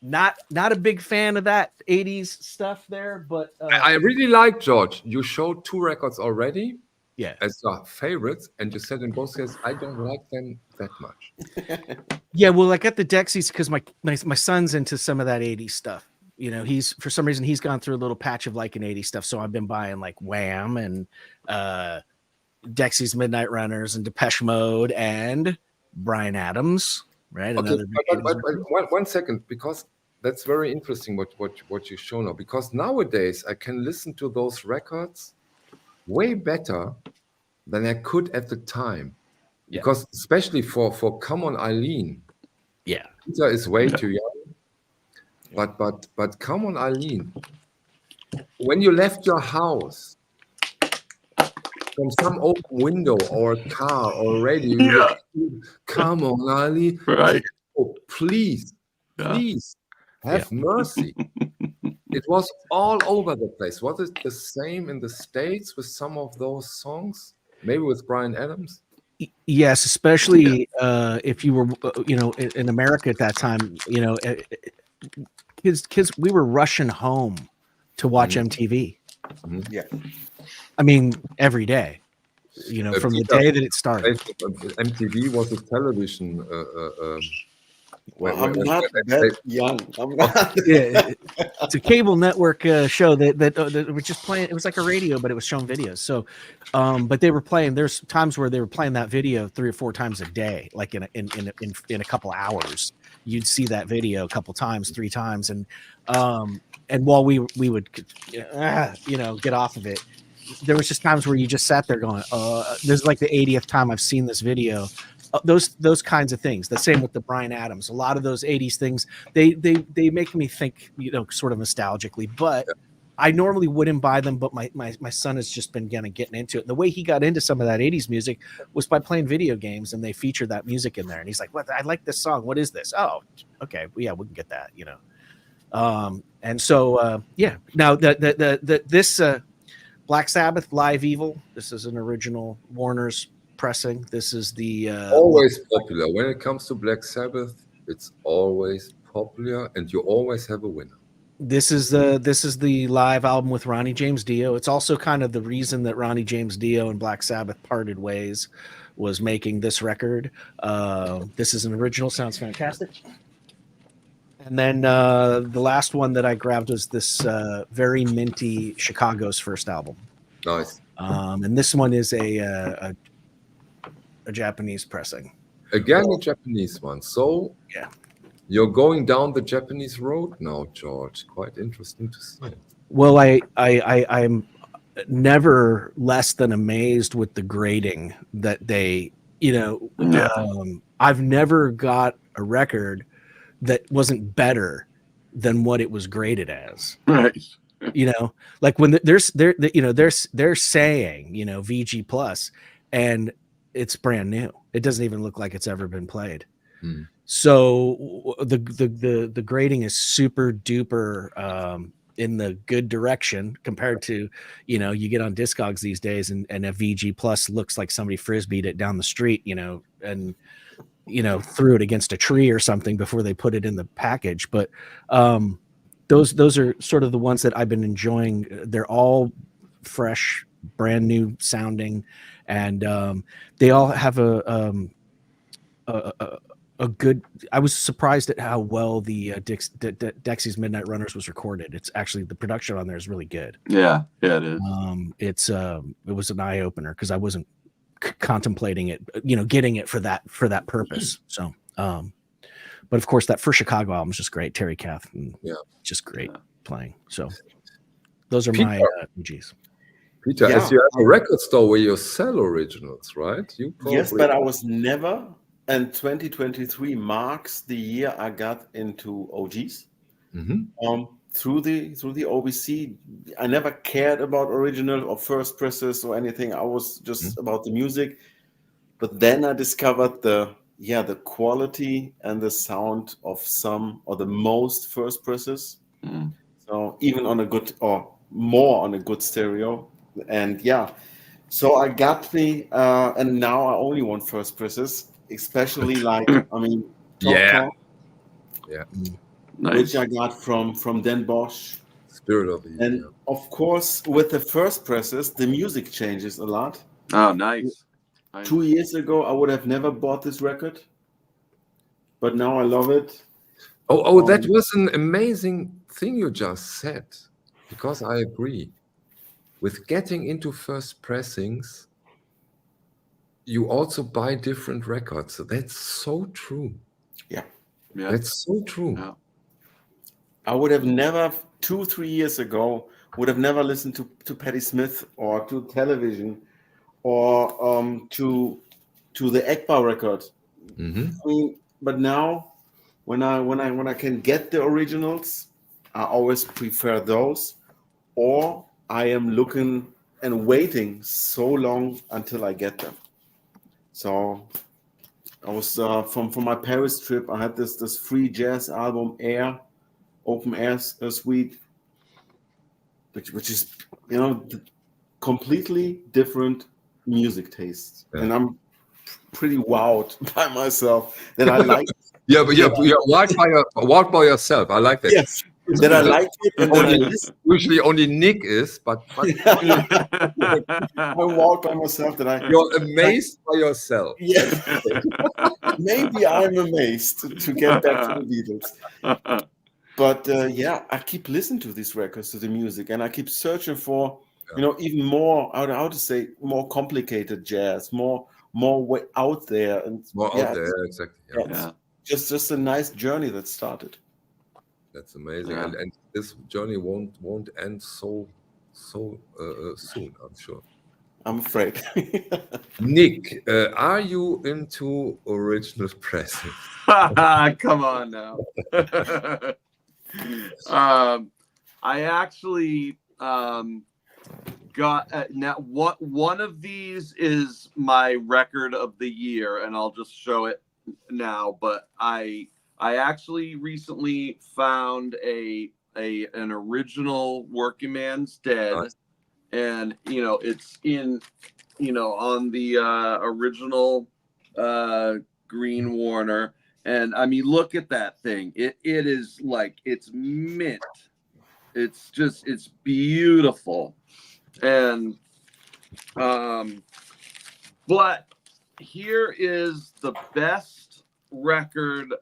Not a big fan of that 80s stuff there, but I really like, George. You showed 2 records already. Yeah. As your favorites, and you said in both cases, I don't like them that much. Yeah, well, I got the Dexys because my son's into some of that 80s stuff. You know, for some reason he's gone through a little patch of like an 80s stuff. So I've been buying like Wham and Dexy's Midnight Runners and Depeche Mode and Bryan Adams, right? Okay, but 1 second, because that's very interesting what you show now. Because nowadays I can listen to those records way better than I could at the time. Yeah. Because especially for Come On Eileen. Yeah. Peter is way too young. But Come On Eileen. When you left your house from some open window or a car or radio, Yeah. Come On Eileen. Right. Oh, please have mercy. It was all over the place. Was it the same in the States with some of those songs? Maybe with Bryan Adams? Yes, especially if you were, in America at that time, kids, we were rushing home to watch MTV. Yeah. I mean, every day, from the day that it started. MTV was a television. I'm not that young. I'm not. Yeah, it's a cable network show that was just playing. It was like a radio, but it was showing videos. So, but they were playing. There's times where they were playing that video 3 or 4 times a day, like in a couple hours. You'd see that video a couple times, 3 times, and while we would get off of it, there was just times where you just sat there going, this is like the 80th time I've seen this video. Those kinds of things. The same with the Bryan Adams. A lot of those 80s things, they make me think, sort of nostalgically, but I normally wouldn't buy them, but my son has just been kind of getting into it. The way he got into some of that 80s music was by playing video games, and they feature that music in there. And he's like, "What? I like this song. What is this?" "Oh, okay. Well, yeah, we can get that." And so Now this Black Sabbath Live Evil. This is an original Warner's pressing. This is the always popular. When it comes to Black Sabbath, it's always popular, and you always have a winner. This is the live album with Ronnie James Dio. It's also kind of the reason that Ronnie James Dio and Black Sabbath parted ways, was making this record. This is an original, sounds fantastic. And then the last one that I grabbed was this very minty Chicago's first album. Nice. And this one is a Japanese pressing. Again, a Japanese one. So yeah, you're going down the Japanese road now, George. Quite interesting to see. Well, I'm never less than amazed with the grading that they, I've never got a record that wasn't better than what it was graded as. Right. Like when they're saying, VG plus, and it's brand new. It doesn't even look like it's ever been played. So the grading is super duper in the good direction compared to, you get on Discogs these days and a VG plus looks like somebody frisbeed it down the street, and threw it against a tree or something before they put it in the package. But those are sort of the ones that I've been enjoying. They're all fresh, brand new sounding, and they all have a I was surprised at how well the Dexy's Midnight Runners was recorded. It's actually, the production on there is really good. Yeah, it is. It was an eye opener because I wasn't contemplating it, getting it for that purpose. So, but of course that first Chicago album is just great. Terry Kath, just great playing. So those are my OGs. Peter, as you have a record store where you sell originals, right? Yes, but I was never. And 2023 marks the year I got into OGs. Through the OBC, I never cared about original or first presses or anything. I was just about the music. But then I discovered the quality and the sound of some or the most first presses. So even on a good or more on a good stereo. And so I got and now I only want first presses. Especially like, Top, Nice. which I got from Den Bosch. Spirit of the Year. And of course, with the first presses, the music changes a lot. Oh, nice. 2 years ago, I would have never bought this record, but now I love it. That was an amazing thing you just said, because I agree. With getting into first pressings, you also buy different records. So that's so true. Yeah. That's so true. Yeah. I would have never, 2-3 years ago, would have never listened to Patti Smith or to Television or to the Ekba record. But now, when I can get the originals, I always prefer those, or I am looking and waiting so long until I get them. So I was from my Paris trip. I had this free jazz album, Open Air Suite, which is completely different music taste, and I'm pretty wowed by myself that I like. But you're wowed by yourself. I like that. Yes. That I like it, and usually only Nick is, but I walk by myself. You're amazed by yourself. Yeah, maybe I'm amazed to get back to the Beatles. But I keep listening to these records, to the music, and I keep searching for even more how to say more complicated jazz, more way out there, and more out there, exactly. Just a nice journey that started. That's amazing, and this journey won't end so soon, I'm sure. I'm afraid. Nick, are you into original pressing? Come on now. I actually got now one of these is my record of the year, and I'll just show it now. But I actually recently found an original Working Man's Dead. Nice. And it's in on the original Green Warner, and I mean, look at that thing. It is like, it's mint. It's beautiful. And but here is the best record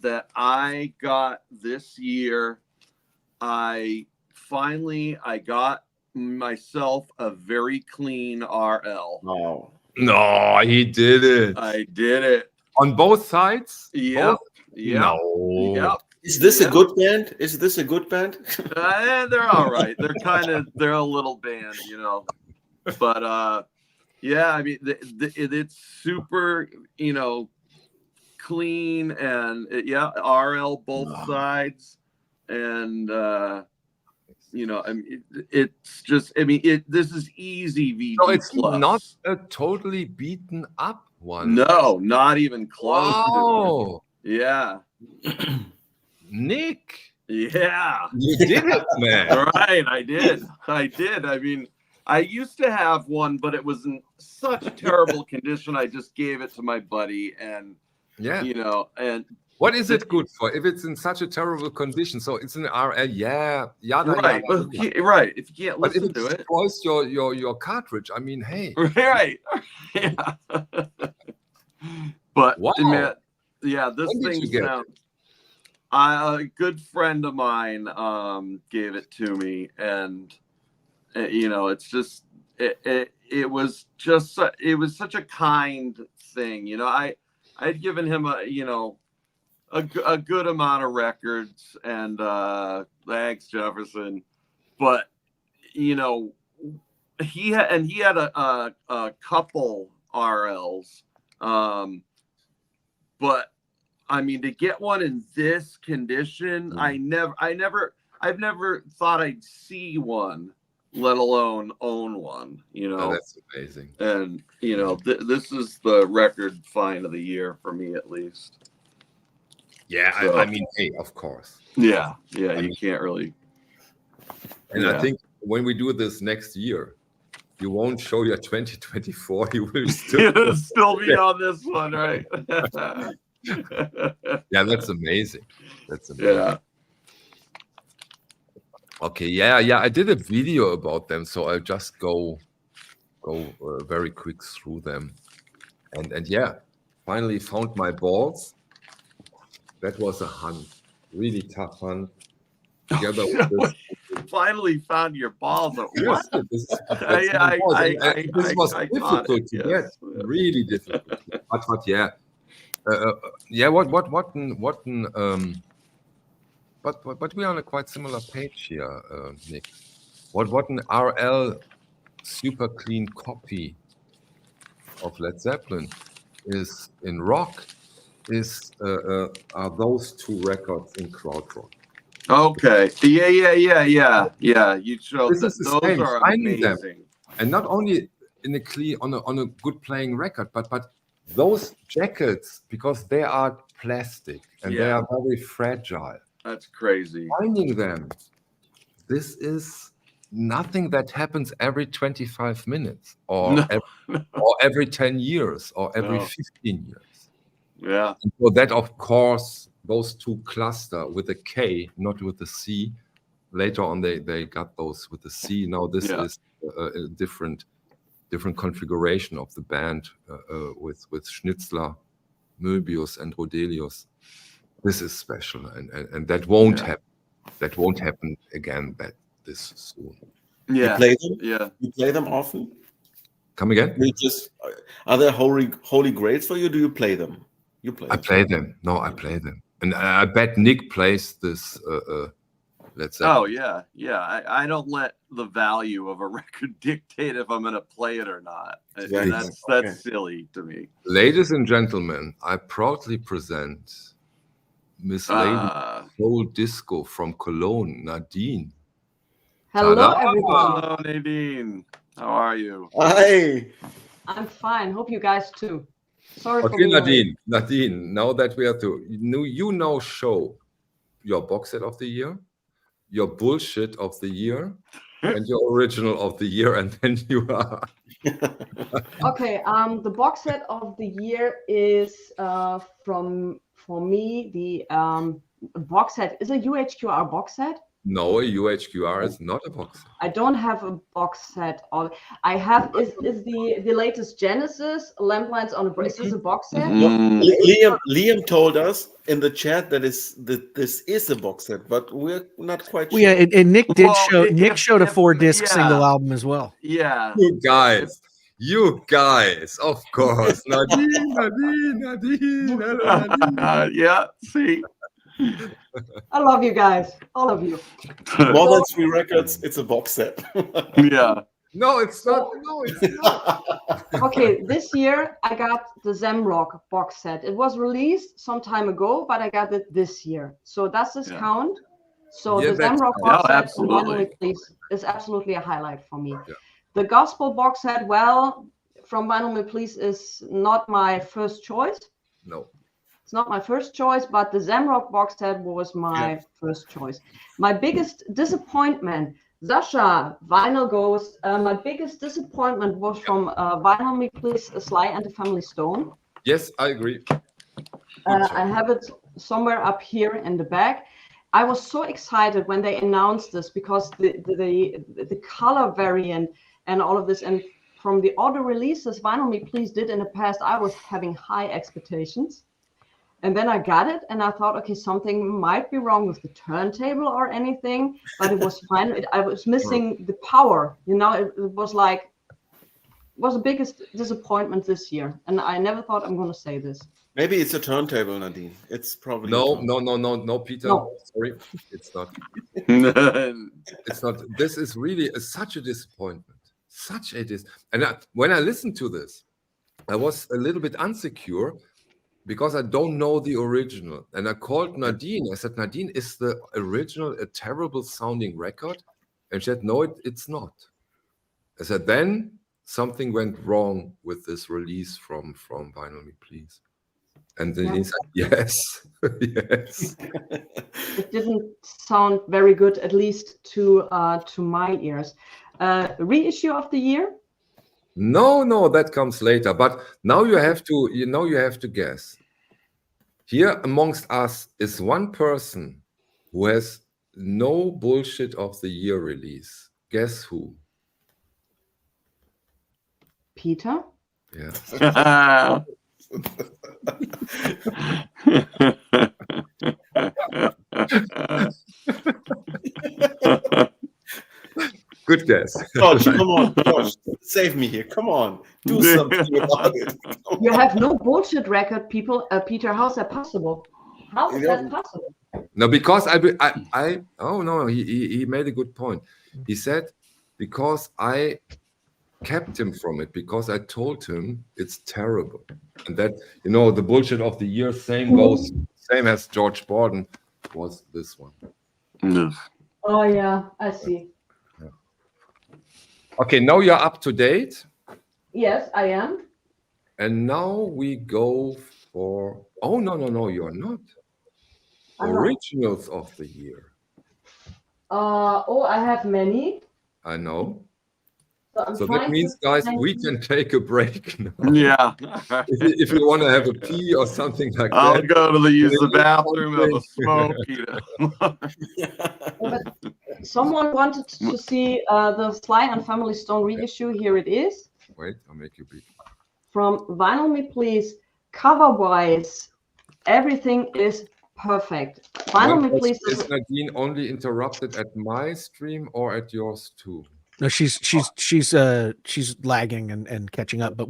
that I got this year. I got myself a very clean RL. No, he did it. I did it on both sides. Yep. No. Yep. Is this a good band? Is this a good band? They're all right. They're a little band, But I mean, it's super, clean, and RL both sides, and I mean, it's just, I mean, this is easy VG. So it's plus. Not a totally beaten up one. No, not even close. Wow. Yeah. Nick. Yeah. You did it, man. Right, I did. I mean, I used to have one, but it was in such terrible condition. I just gave it to my buddy, and and what is it good for if it's in such a terrible condition? So it's an RL, right. Right. If you can't listen to it, destroys your cartridge. I mean, hey. Right. Yeah. But wow. man, Yeah, this When did thing you get sounds. A good friend of mine gave it to me, and you know, it's just it was just it was such a kind thing. You know, I'd given him a a good amount of records, and thanks, Jefferson, but you know, he had a couple RLs, but I mean, to get one in this condition, I've never thought I'd see one, let alone own one. You know, that's amazing. and you know, this is the record find of the year for me, at least. Yeah, So, I mean, hey, of course. yeah, you can't really. And I think when we do this next year, you won't show your 2024. You will still be on this one, right? Yeah, that's amazing. That's amazing. Yeah. Okay, yeah. I did a video about them, so I'll just go very quick through them. And yeah, finally found my balls. That was a hunt, really tough hunt. Together with this. Finally found your balls. What? This was I difficult to get, yes. really difficult. But yeah, but we're on a quite similar page here, Nick. What an RL super clean copy of Led Zeppelin is in rock are those two records in krautrock. Okay. Yeah. You showed This is the those same, are finding them. amazing. And not only in a clean on a good playing record, but those jackets, because they are plastic and they are very fragile. That's crazy. Finding them, this is nothing that happens every 25 minutes or every 10 years or every 15 years. Yeah. And so that, of course, those two cluster with a K, not with a C. Later on, they got those with the C. Now this is a different configuration of the band with Schnitzler, Möbius, and Rodelius. This is special, and that won't happen. That won't happen again. This soon. Yeah. You play them? Yeah. You play them often? Come again? You just are there holy grails for you? Do you play them? You play them? I play them. No, I play them, and I bet Nick plays this. Let's say. Oh yeah. I don't let the value of a record dictate if I'm going to play it or not. Exactly. That's silly to me. Ladies and gentlemen, I proudly present Miss Lady Soul Disco from Cologne, Nadine. Hello, Ta-da. everyone. Hello, Nadine. How are you? Hi. I'm fine. Hope you guys too. Sorry for Okay, being late. Nadine, now that we are to, you now show your box set of the year, your bullshit of the year, and your original of the year, and then you are. Okay, the box set of the year is for me the box set is a UHQR box set. No, a UHQR is not a box set. I don't have a box set. I have is the latest Genesis Lamplines on a Is this a box set? Liam told us in the chat that this is a box set, but we're not quite sure. Yeah, and Nick did Well, Nick showed a 4-disc single album as well. Yeah. You guys, of course. Nadine. Hello, Nadine. Yeah, see. I love you guys, all of you. More than 3 records, it's a box set. Yeah. No, it's not. No, it's not. Okay, this year I got the Zemrock box set. It was released some time ago, but I got it this year. So does this count? So the Zemrock box set from Vinyl Me Please is absolutely a highlight for me. Yeah. The Gospel box set, well, from Vinyl Me Please is not my first choice. No. It's not my first choice, but the Zemrock box set was my first choice. My biggest disappointment, Sasha, Vinyl Ghost, my biggest disappointment was from Vinyl Me Please, Sly and the Family Stone. Yes, I agree. I have it somewhere up here in the back. I was so excited when they announced this because the color variant and all of this, and from the auto releases Vinyl Me Please did in the past, I was having high expectations. And then I got it, and I thought, okay, something might be wrong with the turntable or anything, but it was fine. I was missing the power, you know. It was like, was the biggest disappointment this year, and I never thought I'm going to say this. Maybe it's a turntable, Nadine. It's probably No, Peter. No. Sorry, it's not. It's not. This is really such a disappointment. Such a And when I listened to this, I was a little bit insecure because I don't know the original. And I called Nadine. I said, Nadine, is the original a terrible sounding record? And she said, no, it's not. I said, then something went wrong with this release from Vinyl Me Please. And then he said, yes, yes. It didn't sound very good, at least to my ears. Reissue of the year? No, that comes later. But now you have to guess. Here amongst us is one person who has no bullshit of the year release. Guess who? Peter? Yeah. Good guess. George, come on, George, save me here. Come on, do something about it. You have no bullshit record, people. Peter, how's that possible? How is that possible? No, because he made a good point. He said, because I kept him from it, because I told him it's terrible. And that, the bullshit of the year, same as George Borden, was this one. Oh, yeah, I see. Yeah. Okay, now you're up to date. Yes, I am. And now we go for... Oh, no, you're not. Originals of the year. I have many. I know. So that means, guys, we can take a break now. Yeah. if you want to have a pee or something like that. I'll go to use the bathroom, have a smoke, But someone wanted to see the Sly and Family Stone reissue. Here it is. Wait, I'll make you beat. From Vinyl Me Please, cover-wise, everything is perfect. Vinyl Me Please is Nadine only interrupted at my stream or at yours too? No, she's lagging and catching up, but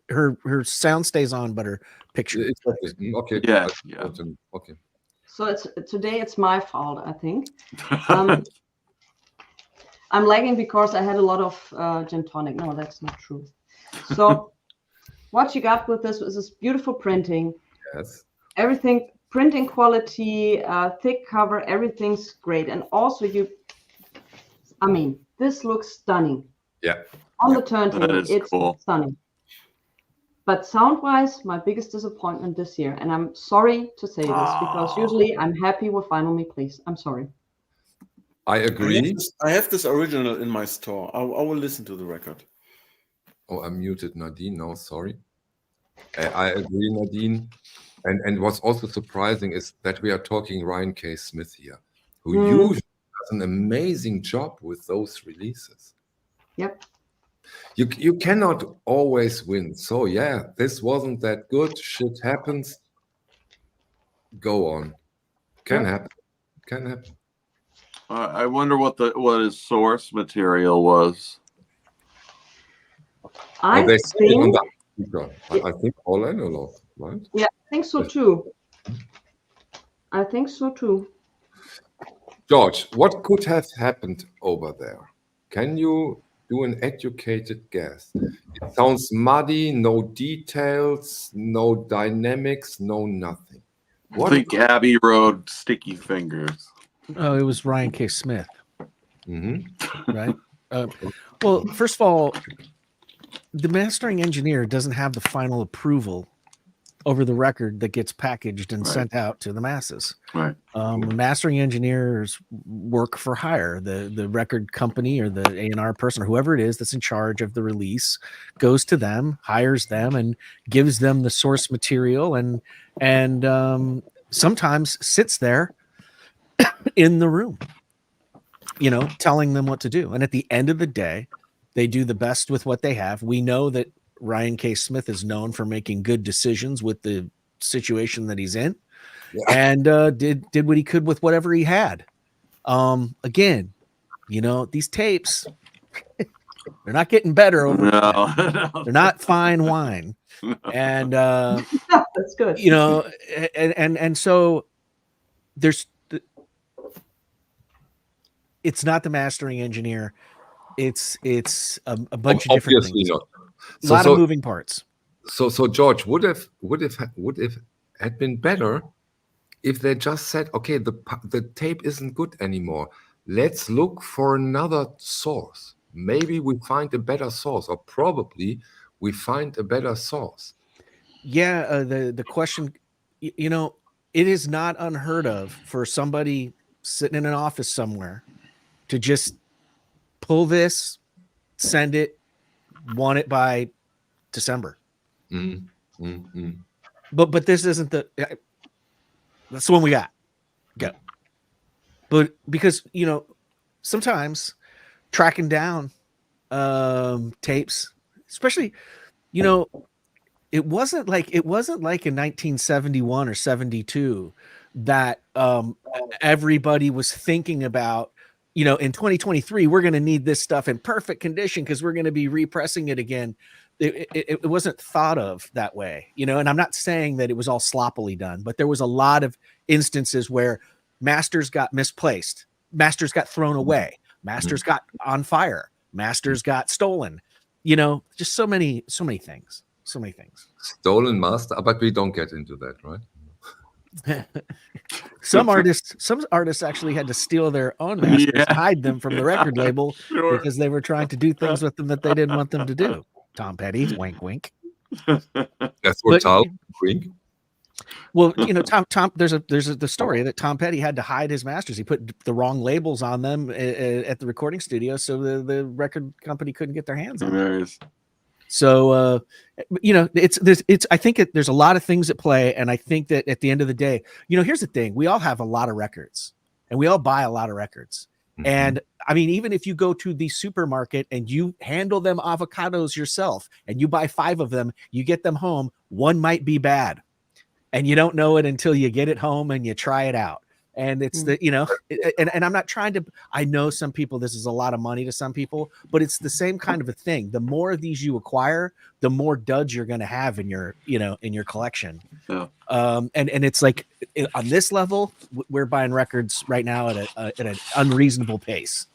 her sound stays on, but her picture. It's okay. Yeah. Okay. So today it's my fault, I think. I'm lagging because I had a lot of gin tonic. No, that's not true. So what you got with this is this beautiful printing. Yes. Everything, printing quality, thick cover, everything's great. And also this looks stunning. Yeah. On the turntable, it's cool. Stunning. But sound-wise, my biggest disappointment this year, and I'm sorry to say this because usually I'm happy with Vinyl Me Please. I'm sorry. I agree. I have this original in my store. I will listen to the record. Oh, I muted Nadine now. Sorry. I agree, Nadine. And what's also surprising is that we are talking Ryan K. Smith here, who usually does an amazing job with those releases. Yep. You cannot always win. So yeah, this wasn't that good. Shit happens. Go on. Can happen. I wonder what his source material was. I think all analog, right? Yeah, I think so too. George, what could have happened over there? Can you do an educated guess? It sounds muddy, no details, no dynamics, no nothing. I think Abbey Road Sticky Fingers. Oh, it was Ryan K. Smith. Mm-hmm. Right? Well, first of all, the mastering engineer doesn't have the final approval over the record that gets packaged and sent out to the masses. Right. Mastering engineers work for hire. The record company or the A&R person or whoever it is that's in charge of the release goes to them, hires them, and gives them the source material and sometimes sits there in the room, telling them what to do. And at the end of the day, they do the best with what they have. We know that Ryan K. Smith is known for making good decisions with the situation that he's in, Yeah. and did what he could with whatever he had. Again, you know, these tapes, they're not getting better over time. They're not fine wine. And That's good. you know, and so there's it's not the mastering engineer. It's a bunch of different Obviously things. not. A lot of moving parts. So George, would have had been better if they just said, okay, the tape isn't good anymore. Let's look for another source. Maybe we find a better source, or probably we find a better source. Yeah, the question, you know, it is not unheard of for somebody sitting in an office somewhere to just pull this, send it, want it by December. But this isn't that's the one we got. Go. But because, you know, sometimes tracking down tapes, especially, you know, it wasn't like in 1971 or 72 that everybody was thinking about, you know, in 2023 we're going to need this stuff in perfect condition because we're going to be repressing it again. It wasn't thought of that way, you know, and I'm not saying that it was all sloppily done, but there was a lot of instances where masters got misplaced, masters got thrown away, masters got on fire, masters got stolen, you know, just so many things. So many things. Stolen master, but we don't get into that, right? Some artists actually had to steal their own masters, Yeah. hide them from the record label Sure. because they were trying to do things with them that they didn't want them to do. Tom Petty, wink, wink. That's what Tom Wink. Well, you know, Tom. There's the story that Tom Petty had to hide his masters. He put the wrong labels on them at the recording studio, so the record company couldn't get their hands on them. Nice. So, you know, I think there's a lot of things at play. And I think that at the end of the day, you know, here's the thing. We all have a lot of records and we all buy a lot of records. Mm-hmm. And I mean, even if you go to the supermarket and you handle them avocados yourself and you buy 5 of them, you get them home, one might be bad. And you don't know it until you get it home and you try it out. And it's the, you know, and I'm not trying to, I know some people, this is a lot of money to some people, but it's the same kind of a thing. The more of these you acquire, the more duds you're going to have in your, you know, in your collection. Yeah. And it's like on this level, we're buying records right now at an unreasonable pace.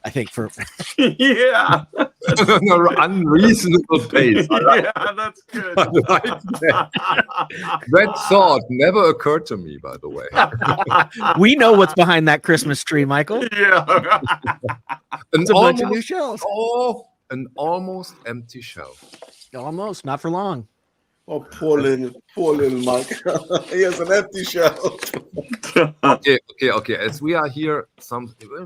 I think for yeah, unreasonable pace. Yeah, that's good. I like that thought never occurred to me, by the way. We know what's behind that Christmas tree, Michael. Yeah, it's a bunch of new shelves. Oh, an almost empty shelf. Almost, not for long. Oh, poor little Mike. He has an empty shelf. Okay. As we are here,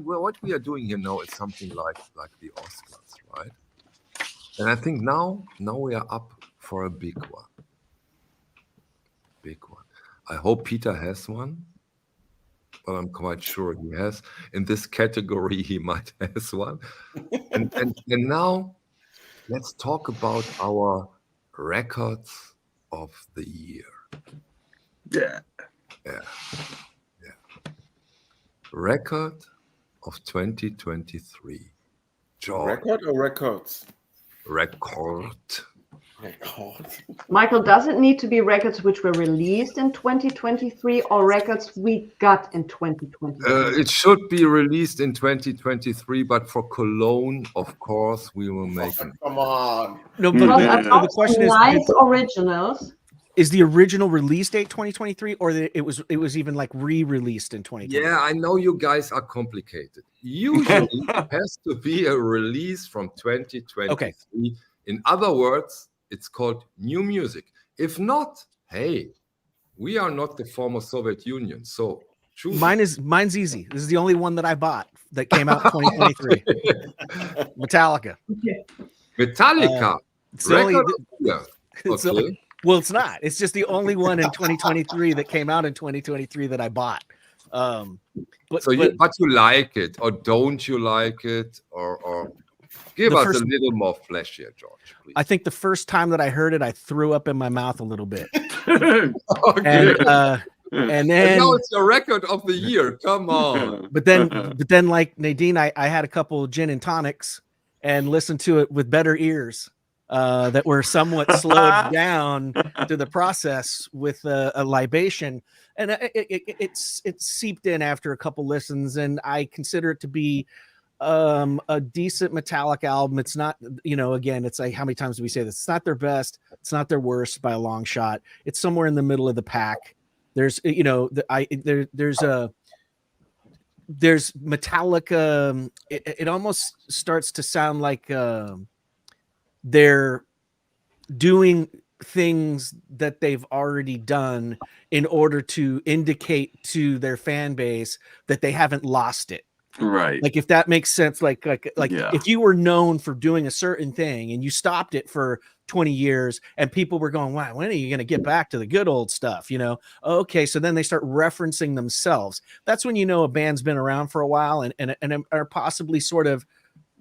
what we are doing here now is something like the Oscars, right? And I think now we are up for a big one. I hope Peter has one, but I'm quite sure he has. In this category, he might has one. And now let's talk about our records of the year. Yeah. Record of 2023. George. Record or records? Record. Michael, does it need to be records which were released in 2023 or records we got in 2023? It should be released in 2023, but for Cologne, of course, we will make it. Come on. No, but the question is, nice originals. Is the original release date 2023, or it was even like re-released in 2023? Yeah, I know you guys are complicated. Usually, it has to be a release from 2023. Okay. In other words, it's called new music. If not, hey, we are not the former Soviet Union, so choose. Mine's easy. This is the only one that I bought that came out in 2023. Metallica. Metallica. It's the only, yeah. Okay. Well, it's not. It's just the only one in 2023 that came out in 2023 that I bought. But you like it, or don't you like it, or Give The us first- a little more flesh here, George, please. I think the first time that I heard it, I threw up in my mouth a little bit. Okay. And And then, now it's your record of the year. Come on. but then, like Nadine, I had a couple of gin and tonics and listened to it with better ears that were somewhat slowed down to the process with a libation, and it's seeped in after a couple listens, and I consider it to be a decent Metallica album. It's not, again, it's like, how many times do we say this? It's not their best, it's not their worst by a long shot. It's somewhere in the middle of the pack. There's there's Metallica. It almost starts to sound like they're doing things that they've already done in order to indicate to their fan base that they haven't lost it. Right. Like, if that makes sense, like Yeah. if you were known for doing a certain thing and you stopped it for 20 years and people were going, wow, when are you going to get back to the good old stuff? Okay. So then they start referencing themselves. That's when, a band's been around for a while and are possibly sort of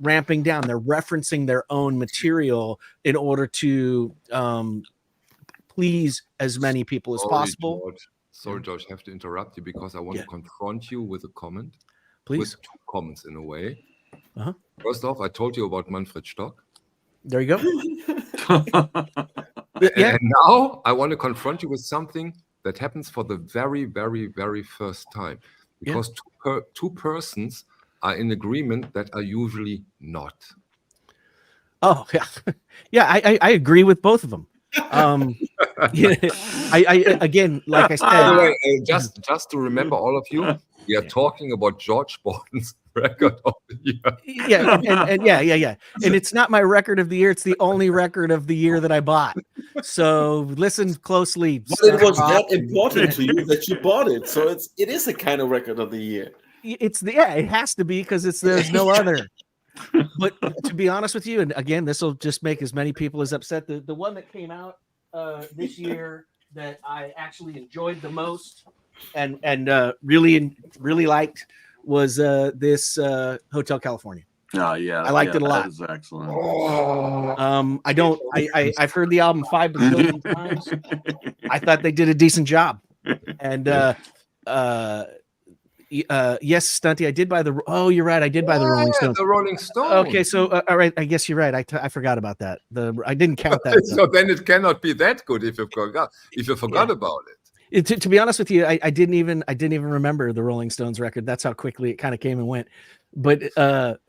ramping down. They're referencing their own material in order to please as many people as possible. Sorry, George, I have to interrupt you because I want to confront you with a comment. Please. With two comments in a way. Uh-huh. First off, I told you about Manfred Stock. There you go. And now I want to confront you with something that happens for the very, very, very first time. Because two persons are in agreement that are usually not. Oh, yeah. Yeah, I agree with both of them. I again, like I said, By the way, just to remember all of you, we are talking about George Borden's record of the year. Yeah. And it's not my record of the year. It's the only record of the year that I bought. So listen closely. But it was that important to you that you bought it. So it is a kind of record of the year. It has to be, because there's no other. But to be honest with you, and again, this will just make as many people as upset. The one that came out this year that I actually enjoyed the most and really liked was this Hotel California. Oh yeah, I liked it a lot. That is excellent. I've heard the album 5 bazillion times. I thought they did a decent job, and yes, Stunty, I did buy the. Oh, you're right, I did buy the Rolling Stones. The Rolling Stones. Okay, so all right, I guess you're right. I forgot about that. I didn't count that. So then it cannot be that good if you forgot about it. To be honest with you, I didn't even remember the Rolling Stones record. That's how quickly it kind of came and went. But but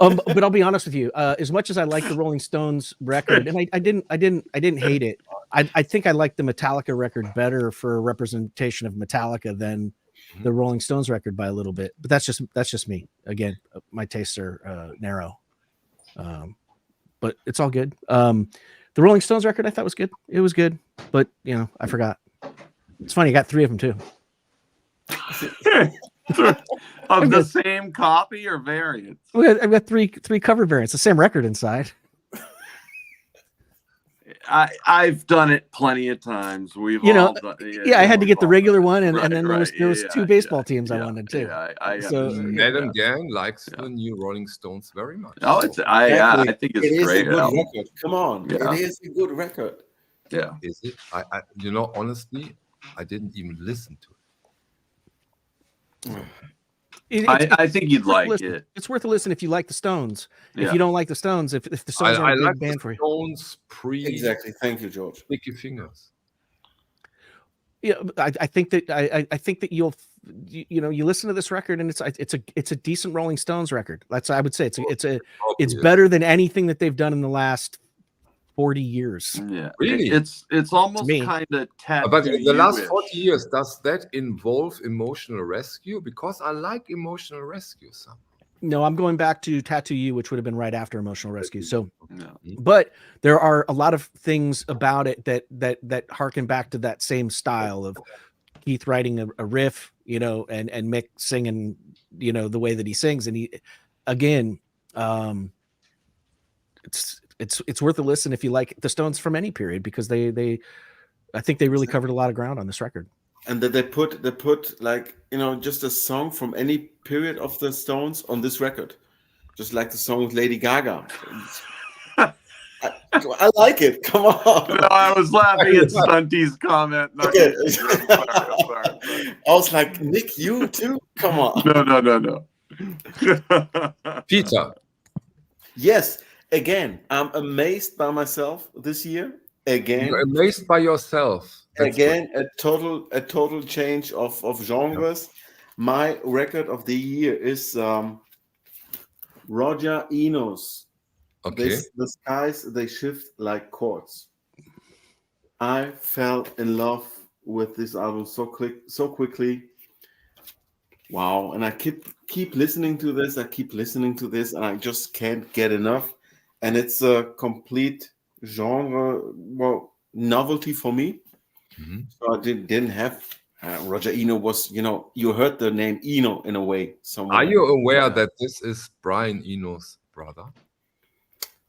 I'll be honest with you. As much as I like the Rolling Stones record, and I didn't hate it. I think I like the Metallica record better for a representation of Metallica than the Rolling Stones record by a little bit. But that's just me. Again, my tastes are narrow. But it's all good. The Rolling Stones record I thought was good. It was good, but I forgot. It's funny, I got 3 of them too. Of the same copy or variants? I've got three cover variants, the same record inside. I've done it plenty of times. We've all done, I had to get the regular one, and then there was 2 baseball teams I wanted too. So Madam Gang likes the new Rolling Stones very much. Oh, I think it's great. It is a good record. Come on, it is a good record. Yeah, is it? I honestly, I didn't even listen to it. I think you'd like it. It's worth a listen if you like the Stones. If you don't like the Stones, if the Stones are a big band for you. Stones Exactly. Thank you, George. Sticky Fingers. Yeah, I think that I think that you listen to this record and it's a decent Rolling Stones record. I would say it's better than anything that they've done in the last 40 years. Yeah, really, it's almost kind of tattoo. But in the last 40 years, does that involve emotional rescue? Because I like emotional rescue somehow. No, I'm going back to Tattoo You, which would have been right after Emotional Rescue. So, but there are a lot of things about it that harken back to that same style of Keith writing a riff, and Mick singing, the way that he sings, and he, again, it's worth a listen if you like the Stones from any period, because I think they really covered a lot of ground on this record. And that they put like, just a song from any period of the Stones on this record. just like the song with Lady Gaga. I like it. Come on. No, I was laughing at Stunty's comment. Not Okay. you, Peter. I'm sorry. I was like, Nick, you too? Come on. No. Peter. Yes. Again, I'm amazed by myself this year. Again, You're amazed by yourself. That's again, a total change of genres. My record of the year is Roger Eno's. okay. The skies, they shift like chords. I fell in love with this album so quickly. Wow. And I keep listening to this. I keep listening to this, and I just can't get enough. And it's a complete genre, novelty for me. Mm-hmm. So I didn't have Roger Eno was, you heard the name Eno in a way somewhere. Are you aware that this is Brian Eno's brother?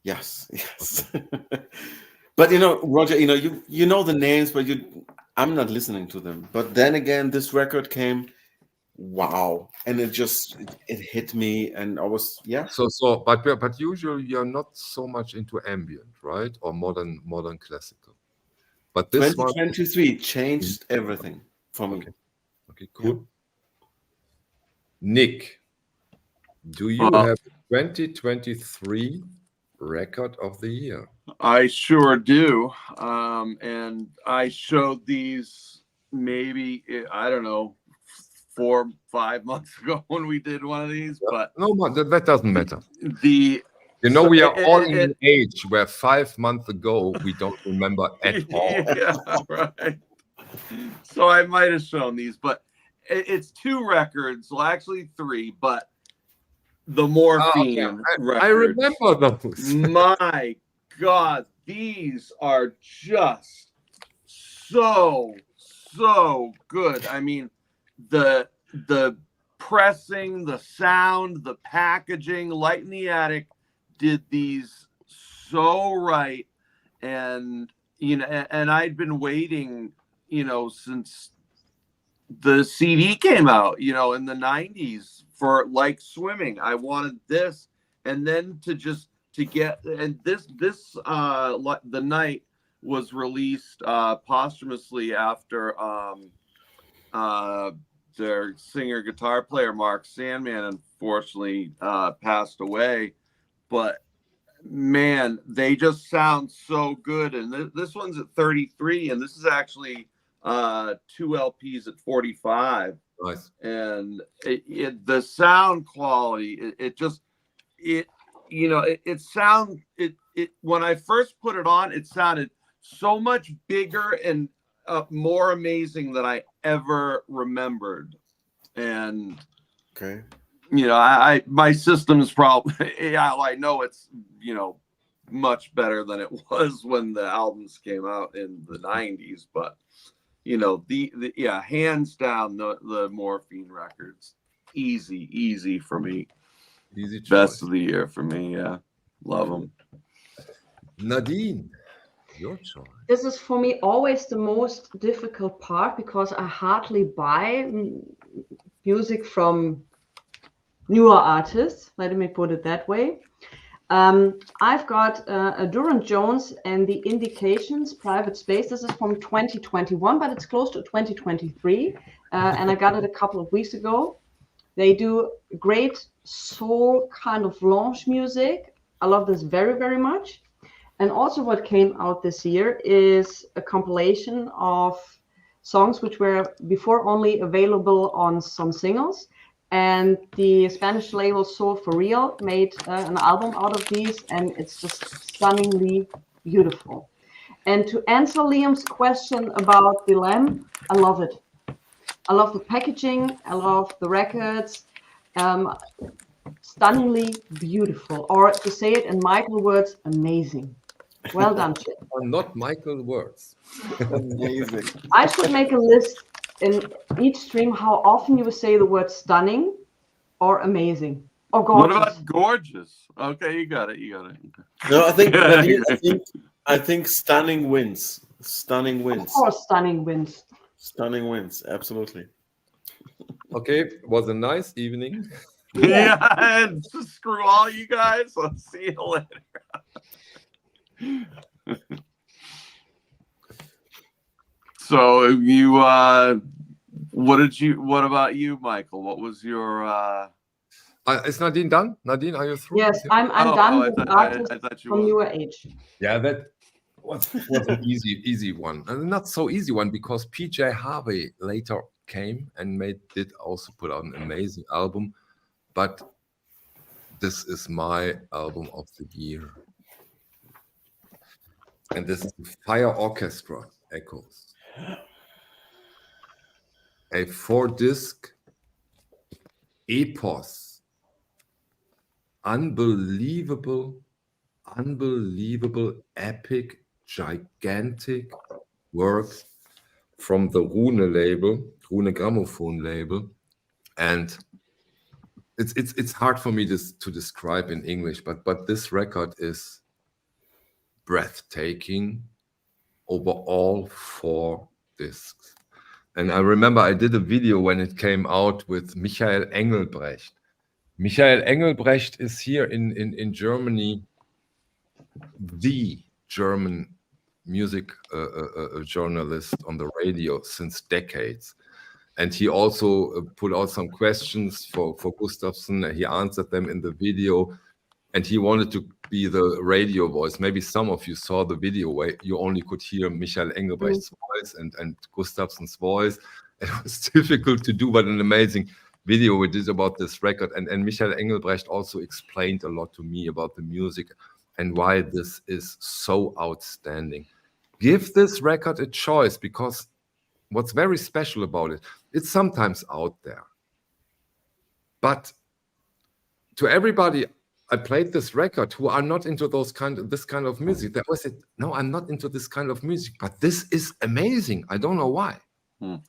Yes. But Roger Eno, you know the names, but I'm not listening to them. But then again, this record came, wow, and it hit me, and I was But usually you're not so much into ambient, right? Or modern classical. But this 2023 changed everything for me. Okay, cool. Nick, do you have 2023 record of the year? I sure do. And I showed these maybe, I don't know, 4 or 5 months ago when we did one of these, but no, that doesn't matter. We are all in an age where 5 months ago we don't remember at all. Yeah, right. So I might have shown these, but it's 2 records. Well, actually 3, but the Morphine record. I remember those. My God, these are just so good. I mean, the pressing, the sound, the packaging, Light in the Attic did these so right. And and I'd been waiting, since the CD came out, in the 90s for Like Swimming. I wanted this, and then to get, and this The Night was released posthumously after their singer guitar player Mark Sandman unfortunately passed away. But man, they just sound so good. And this one's at 33, and this is actually 2 LPs at 45. Nice. And the sound quality, when I first put it on, it sounded so much bigger and more amazing than I ever remembered. And okay, my system's probably I know it's much better than it was when the albums came out in the 90s, but the hands down the Morphine records, easy for me. Easy choice. Best of the year for me. Yeah, love them. Nadine, your choice. This is for me always the most difficult part, because I hardly buy music from newer artists. Let me put it that way. I've got Durand Jones and the Indications, Private Space. This is from 2021, but it's close to 2023. And I got it a couple of weeks ago. They do great soul kind of lounge music. I love this very, very much. And also what came out this year is a compilation of songs which were before only available on some singles. And the Spanish label Soul for Real made an album out of these, and it's just stunningly beautiful. And to answer Liam's question about the Lamb, I love it. I love the packaging. I love the records. Stunningly beautiful. Or to say it in Michael words, amazing. Well done, Chip. Not Michael words. amazing. I should make a list in each stream how often you say the word stunning or amazing or gorgeous. What about gorgeous? Okay, you got it. No, I think stunning wins. Stunning wins. Of course, stunning wins. Stunning wins. Absolutely. Okay, it was a nice evening. Yeah, and screw all you guys. I'll see you later. So you what about you, Michael? What was your Is Nadine done? Nadine, are you through? Yes, I'm Oh, done I with thought- artists I thought you from were. your age. Yeah, that was an easy one. Not so easy one because PJ Harvey later came and did also put out an amazing album, but this is my album of the year. And this is Fire Orchestra Echoes. A 4-disc epos. Unbelievable, epic, gigantic work from the Rune Gramophone label. And it's hard for me to describe in English, but this record is breathtaking over all 4 discs. And I remember I did a video when it came out with Michael Engelbrecht. Michael Engelbrecht is here in Germany, the German music journalist on the radio since decades. And he also put out some questions for Gustafsson. He answered them in the video. And he wanted to be the radio voice. Maybe some of you saw the video where you only could hear Michael Engelbrecht's voice and Gustafsson's voice. It was difficult to do, but an amazing video we did about this record. And Michael Engelbrecht also explained a lot to me about the music and why this is so outstanding. Give this record a choice, because what's very special about it, it's sometimes out there. But to everybody I played this record who are not into this kind of music, they always said, no, I'm not into this kind of music, but this is amazing. I don't know why.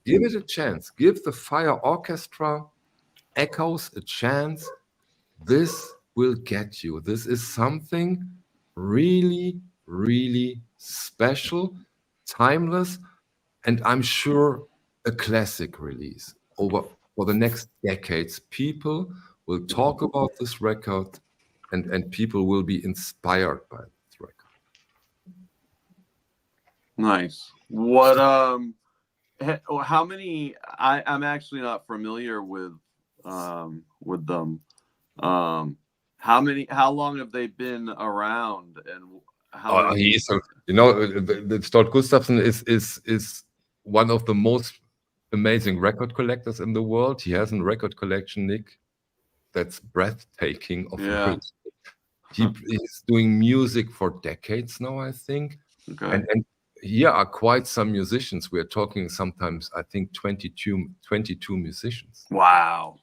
Give it a chance. Give the Fire Orchestra Echoes a chance. This will get you. This is something really, really special, timeless, and I'm sure a classic release. For the next decades, people will talk about this record, and people will be inspired by this record. Nice. What how many? I'm actually not familiar with them. How long have they been around, and how? The Stort Gustafsson is one of the most amazing record collectors in the world. He has a record collection, Nick, that's breathtaking. He's doing music for decades now, I think. Okay. And here are quite some musicians. We're talking sometimes, I think, 22 musicians. Wow.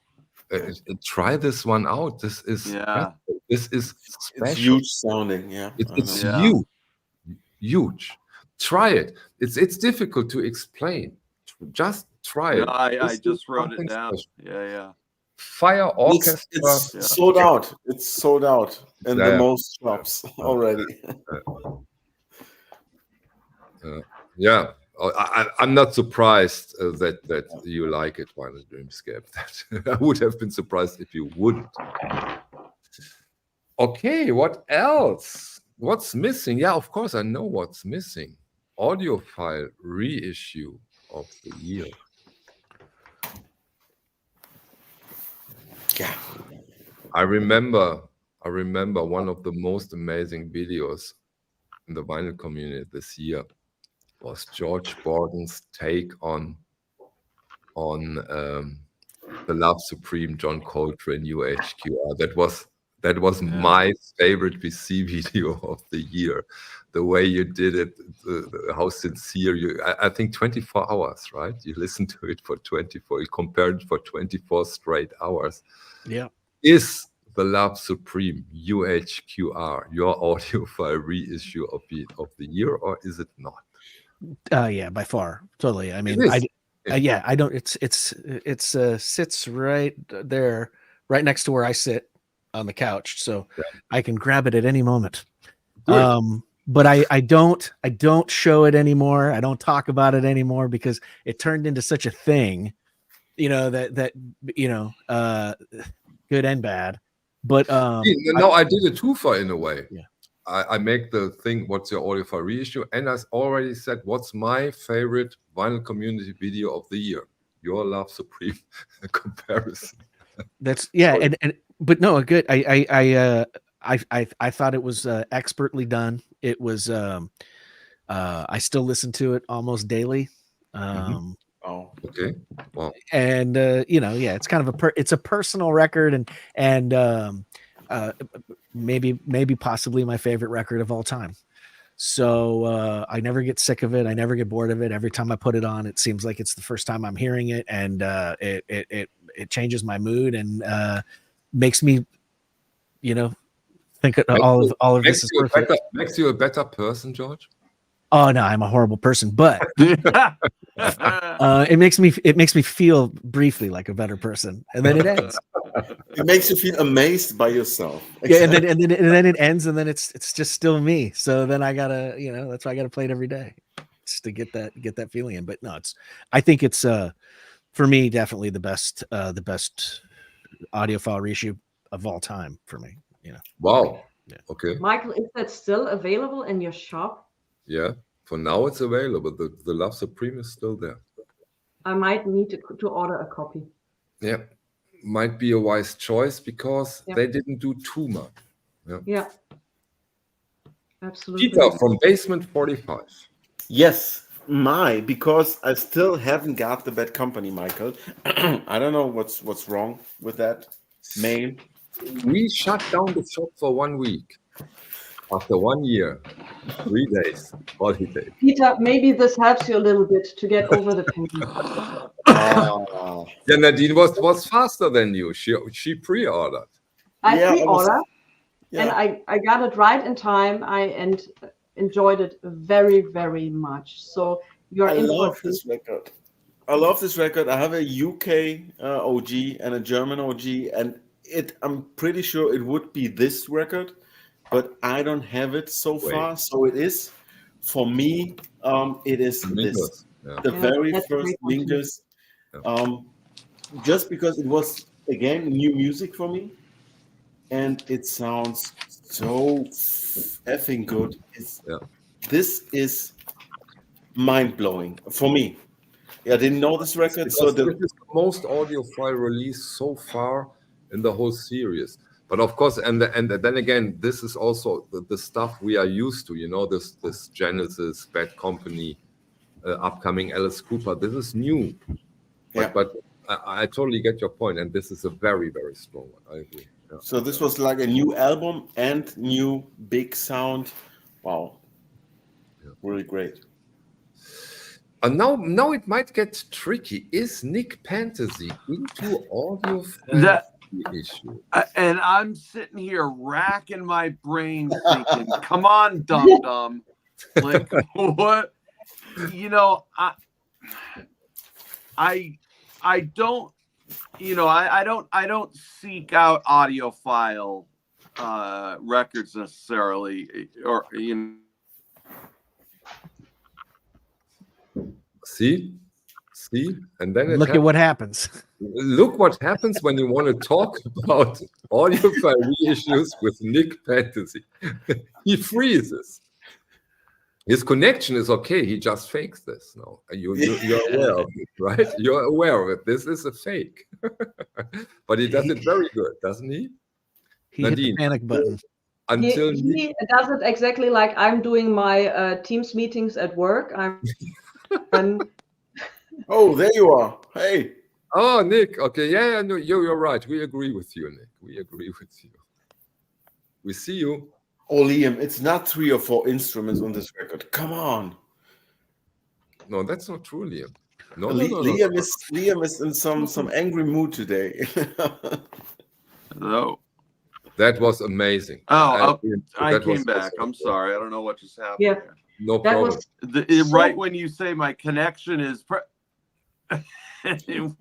Try this one out. This is special. It's huge sounding. Yeah, it's huge. Try it. It's difficult to explain. Just try it. I just wrote it down. Special. Yeah. Fire Orchestra. It's sold out. It's sold out in the most shops already. I'm not surprised that you like it, Vinyl Dreamscape. I would have been surprised if you wouldn't. Okay, what else? What's missing? Yeah, of course I know what's missing. Audiophile reissue of the year. Yeah. I remember one of the most amazing videos in the vinyl community this year was George Borden's take on the Love Supreme John Coltrane UHQR. That was my favorite BC video of the year. The way you did it, how sincere you. I think 24 hours, right? You listened to it for 24. You compared it for 24 straight hours. Yeah. Is the Love Supreme UHQR your audiophile reissue of the year, or is it not? Yeah, by far, totally. I mean, I don't. It's sits right there, right next to where I sit on the couch, so I can grab it at any moment. But I don't show it anymore. I don't talk about it anymore because it turned into such a thing, that good and bad. But no, I did a twofer in a way. Yeah. I make the thing, what's your Audiophile reissue? And I already said, what's my favorite vinyl community video of the year? Your Love Supreme comparison. that's and but no, good. I thought it was expertly done. It was I still listen to it almost daily. Oh, Okay. Wow. And it's kind of it's a personal record, and maybe possibly my favorite record of all time. So I never get sick of it. I never get bored of it. Every time I put it on, it seems like it's the first time I'm hearing it, and it changes my mood and makes me, think all of this is perfect. Makes you a better person, George. Oh no, I'm a horrible person, but it makes me feel briefly like a better person, and then it ends. It makes you feel amazed by yourself. Yeah, and then it ends, and then it's just still me. So then I gotta, that's why I gotta play it every day, just to get that feeling in. But no, I think it's for me definitely the best audiophile reissue of all time for me. Wow. Yeah. Okay. Michael, is that still available in your shop? Yeah. For now, it's available. The Love Supreme is still there. I might need to order a copy. Yeah. Might be a wise choice because Yeah. they didn't do too much. Yeah. Absolutely. Peter from Basement 45. Yes, because I still haven't got the Bad Company, Michael. I don't know what's wrong with that mail. We shut down the shop for 1 week. After 1 year, 3 days, holiday. Peter, maybe this helps you a little bit to get over the pain. Yeah, Nadine was faster than you. She pre-ordered. I Yeah, pre-ordered, yeah. and I got it right in time. And enjoyed it very, very much. So you're I in love for this record. I love this record. I have a UK OG and a German OG, and I'm pretty sure it would be this record, but I don't have it so far. So it is for me. It is this. Yeah. The very that's a first great one too. Mingus, just because it was again new music for me, and it sounds so effing good. This is mind blowing for me. Yeah, I didn't know this record, so This is the most audiophile release so far in the whole series. But of course, and then again, this is also the stuff we are used to. This Genesis, Bad Company, upcoming Alice Cooper. This is new. But I totally get your point, and this is a very, very strong one. I agree. Yeah. So this was like a new album and new big sound. Wow, really great. And now it might get tricky. Is Nick Fantasy into audiophile issue? And I'm sitting here racking my brain thinking, come on, dum-dum. Like, what? I don't, I don't seek out audiophile records necessarily, or See, and then Look at what happens. Look what happens when you want to talk about audiophile reissues with Nick Fantasy. He freezes. His connection is okay. He just fakes this. No, you're aware of it, right? You're aware of it. This is a fake, but he does it very good, doesn't he? He hit the panic button. Until he does it exactly like I'm doing my Teams meetings at work. Oh, there you are. Hey. Oh, Nick. Okay, yeah, no, you're right. We agree with you, Nick. We agree with you. We see you. Oh, Liam, it's not 3 or 4 instruments on this record. Come on. No, that's not true, Liam. No, Liam is in some angry mood today. No. That was amazing. I came back. I'm sorry. I don't know what just happened. Yeah. There. No problem. Right when you say my connection is. And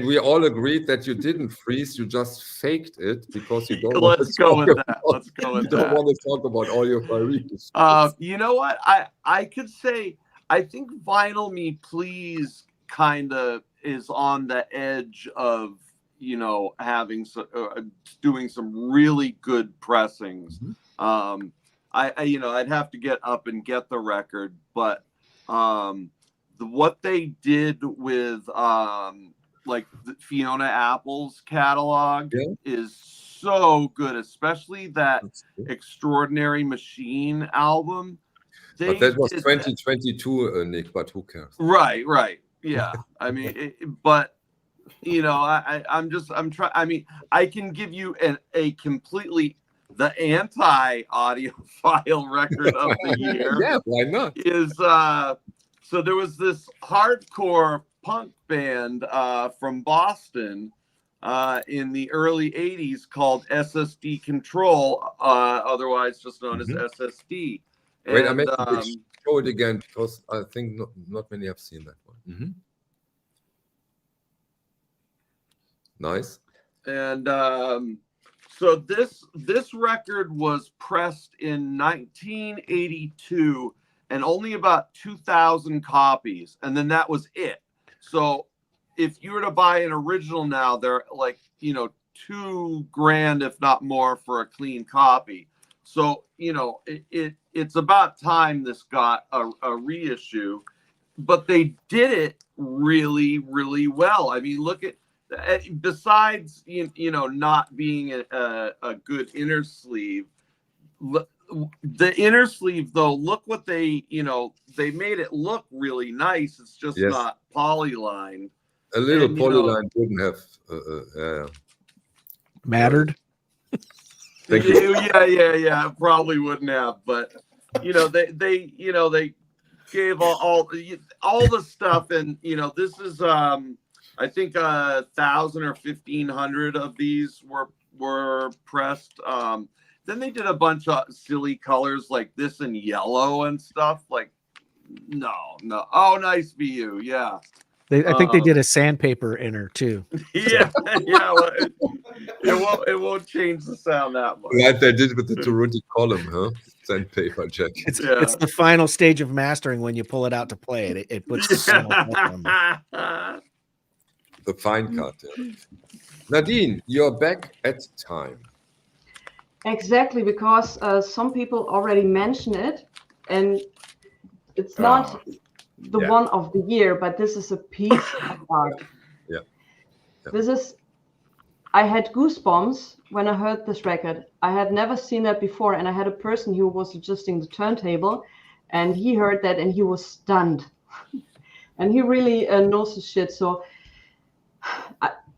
we all agreed that you didn't freeze. You just faked it because you don't. Let's go with that. Let's go with that. You don't want to talk about audiophile reissues. You know what? I could say I think Vinyl Me Please kind of is on the edge of having doing some really good pressings. Mm-hmm. I'd have to get up and get the record, but what they did with like the Fiona Apple's catalog is so good, especially that Extraordinary Machine album. But that was 2022, Nick, but who cares? Right. Yeah. I mean, but I'm trying. I mean, I can give you a completely the anti-audiophile record of the year. Yeah, why not? Is so there was this hardcore punk band from Boston in the early 80s called SSD Control, otherwise just known as SSD. Wait, I meant to show it again because I think not many have seen that one. Nice. And so this record was pressed in 1982 and only about 2,000 copies, and then that was it. So if you were to buy an original now, they're like $2,000, if not more, for a clean copy. So it's about time this got a reissue, but they did it really, really well. I mean, look at, besides not being a good inner sleeve, the inner sleeve though, look what they made it look really nice. It's just not polylined. A little polyline wouldn't have mattered. Thank you. Yeah, probably wouldn't have, but they gave all the stuff, and this is I think 1,000 or 1,500 of these were pressed. Then they did a bunch of silly colors like this in yellow and stuff. Like, no. Oh, nice VU, yeah. I think they did a sandpaper inner too. Yeah. Well, it won't change the sound that much. Like they did with the Toronto column, huh? Sandpaper jack. It's the final stage of mastering when you pull it out to play it. It puts the sound on there. The fine cut. Yeah. Nadine, you're back at time. Exactly, because some people already mentioned it, and it's not the one of the year, but this is a piece of art. Yeah. This is, I had goosebumps when I heard this record. I had never seen that before, and I had a person who was adjusting the turntable, and he heard that and he was stunned. And he really knows his shit. So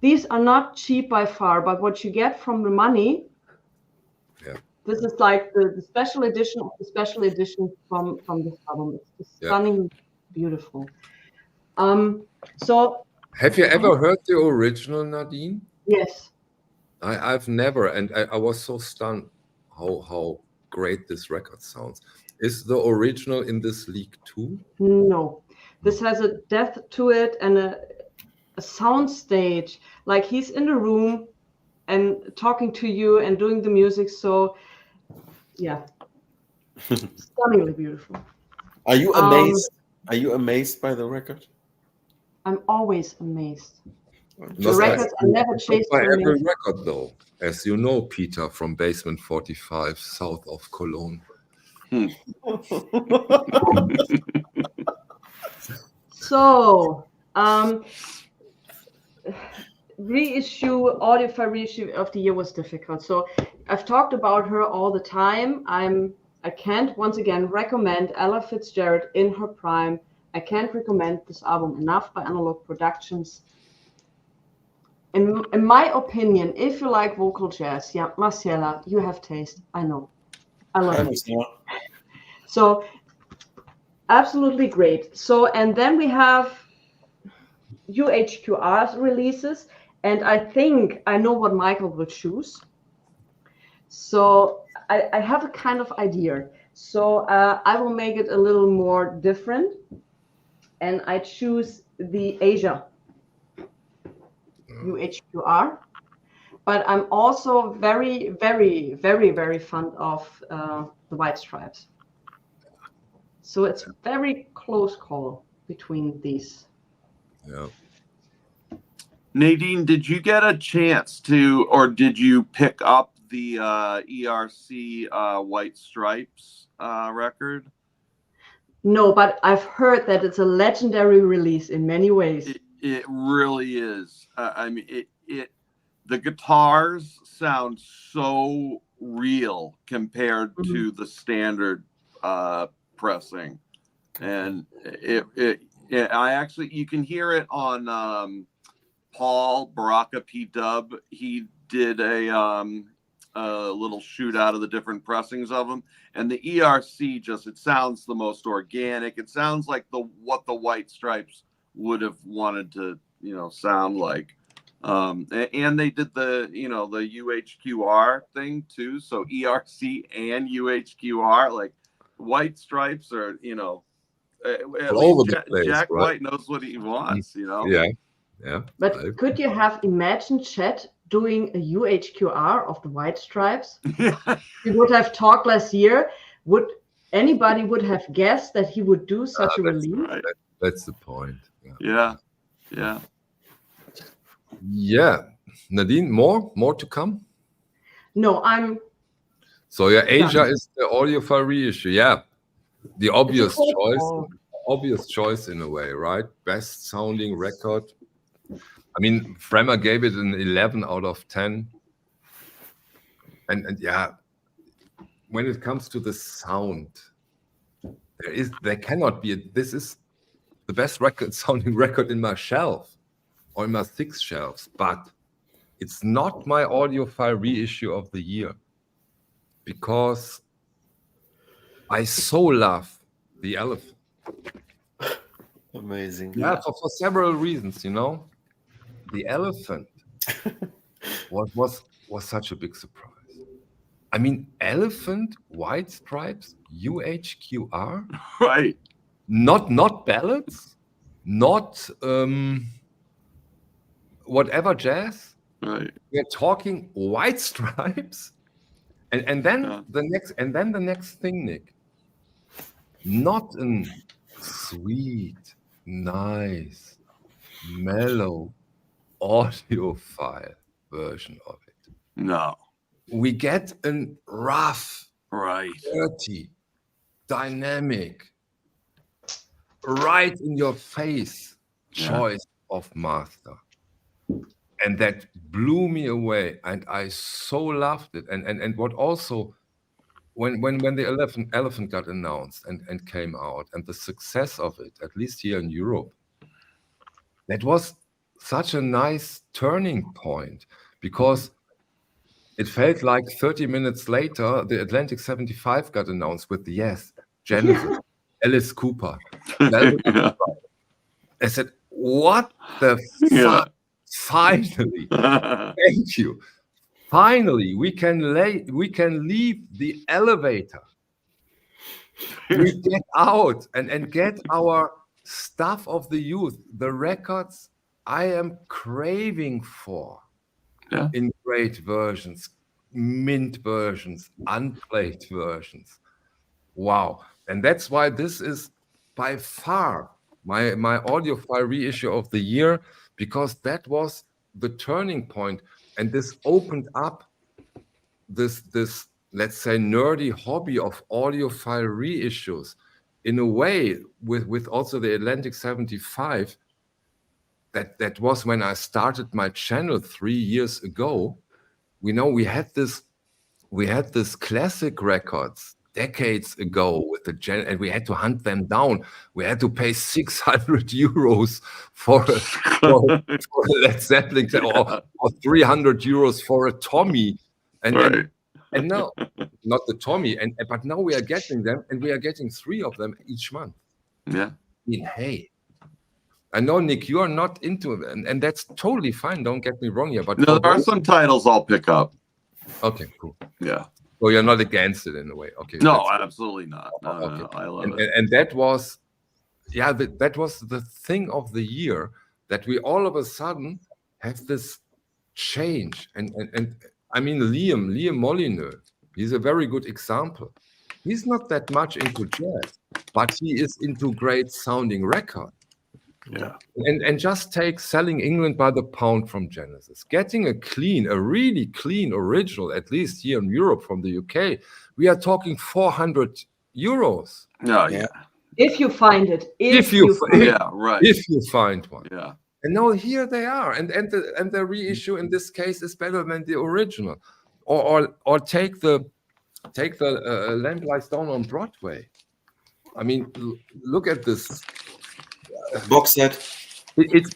these are not cheap by far, but what you get from the money, this is like the special edition of the special edition from this album. It's stunning, beautiful. So have you ever heard the original, Nadine? Yes. I've never, and I was so stunned how great this record sounds. Is the original in this league too? No, this has a depth to it and a sound stage. Like he's in the room and talking to you and doing the music. So yeah, stunningly beautiful. Are you amazed? Are you amazed by the record? I'm always amazed. The Not records I never chased by for every me. record though, as you know, Peter, from Basement 45 south of Cologne. So Audiophile reissue of the year was difficult. So I've talked about her all the time. I can't once again recommend Ella Fitzgerald in her prime. I can't recommend this album enough by Analog Productions. In my opinion, if you like vocal jazz, yeah, Marcella, you have taste. I know. I love it. So absolutely great. So, and then we have UHQR's releases, and I think I know what Michael will choose. So I have a kind of idea. So I will make it a little more different, and I choose the Asia UHQR. But I'm also very, very, very, very fond of the White Stripes. So it's very close call between these. Yeah. Nadine, did you get a chance to, or did you pick up the ERC White Stripes record? No, but I've heard that it's a legendary release in many ways. It really is. I mean, the guitars sound so real compared to the standard pressing, and I actually, you can hear it on Paul Baraka P Dub. He did a little shoot out of the different pressings of them, and the ERC just, it sounds the most organic. It sounds like what the White Stripes would have wanted to, sound like. And they did the UHQR thing too. So ERC and UHQR, like White Stripes are, at least Jack White knows what he wants, Yeah. But could you have imagined Chet doing a UHQR of the White Stripes? We would have talked last year. Would anybody would have guessed that he would do such a release? Right. That's the point. Yeah. Nadine, more to come? No, I'm. So Asia is the audiophile reissue. Yeah, the obvious choice in a way, right? Best sounding record. I mean, Fremer gave it an 11 out of 10. And yeah, when it comes to the sound, there cannot be this is the best sounding record in my shelf or in my 6 shelves, but it's not my audiophile reissue of the year because I so love the Elephant. Amazing. Yeah, for several reasons, The Elephant was such a big surprise. I mean, Elephant, White Stripes, UHQR, Right? Not ballads, not whatever jazz. Right. We're talking White Stripes, and then the next thing, Nick. Not a sweet, nice, mellow, audiophile version of it. No. We get a rough, Right, dirty, dynamic, right in your face choice of master. And that blew me away, and I so loved it. And what also, when the Elephant got announced and came out, and the success of it, at least here in Europe, that was such a nice turning point, because it felt like 30 minutes later, the Atlantic 75 got announced with Genesis, Alice Cooper. I said, what the fuck? Finally, thank you. Finally, we can leave the elevator. We get out and get our stuff of the youth, the records I am craving for. In great versions, mint versions, unplayed versions. Wow. And that's why this is by far my audiophile reissue of the year, because that was the turning point. And this opened up this let's say, nerdy hobby of audiophile reissues in a way with also the Atlantic 75. That was when I started my channel 3 years ago. We had this classic records decades ago with and we had to hunt them down. We had to pay 600 euros for a Led Zeppelin or 300 euros for a Tommy. And now, not the Tommy, but now we are getting them, and we are getting 3 of them each month. Yeah. I mean, hey. I know, Nick, you are not into it, and that's totally fine. Don't get me wrong here. But no, there are some titles I'll pick up. Okay, cool. Yeah. So you're not against it in a way. Okay. No, absolutely not. No, okay. No, I love it. And that was, that was the thing of the year, that we all of a sudden have this change. And I mean, Liam Molyneux, he's a very good example. He's not that much into jazz, but he is into great sounding record. Yeah. And just take Selling England by the Pound from Genesis. Getting a really clean original, at least here in Europe from the UK, we are talking 400 euros. No, yeah. If you find it. If you Yeah, right. If you find one. Yeah. And now here they are. And the reissue in this case is better than the original. Or take the Lamp Lies Down on Broadway. I mean, look at this box set. It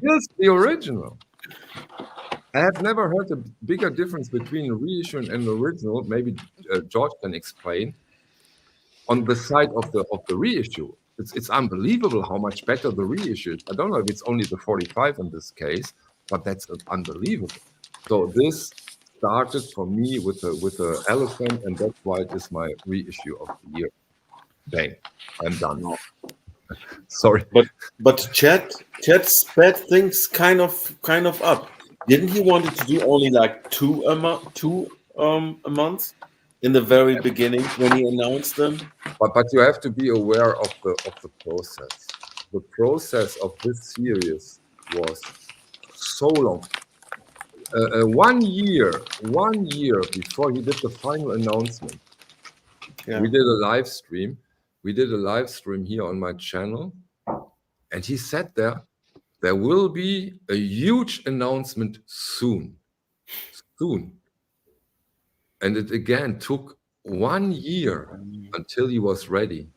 kills the original. I have never heard a bigger difference between a reissue and an original. Maybe George can explain. On the side of the reissue, it's unbelievable how much better the reissue is. I don't know if it's only the 45 in this case, but that's unbelievable. So this started for me with the elephant, and that's why it is my reissue of the year. Bang, I'm done. Sorry, but Chad sped things kind of up. Didn't he wanted to do only like two a month in the very beginning when he announced them? But you have to be aware of the process. The process of this series was so long. 1 year before he did the final announcement, we did a live stream. We did a live stream here on my channel, and he said there will be a huge announcement soon. And it again took 1 year until he was ready,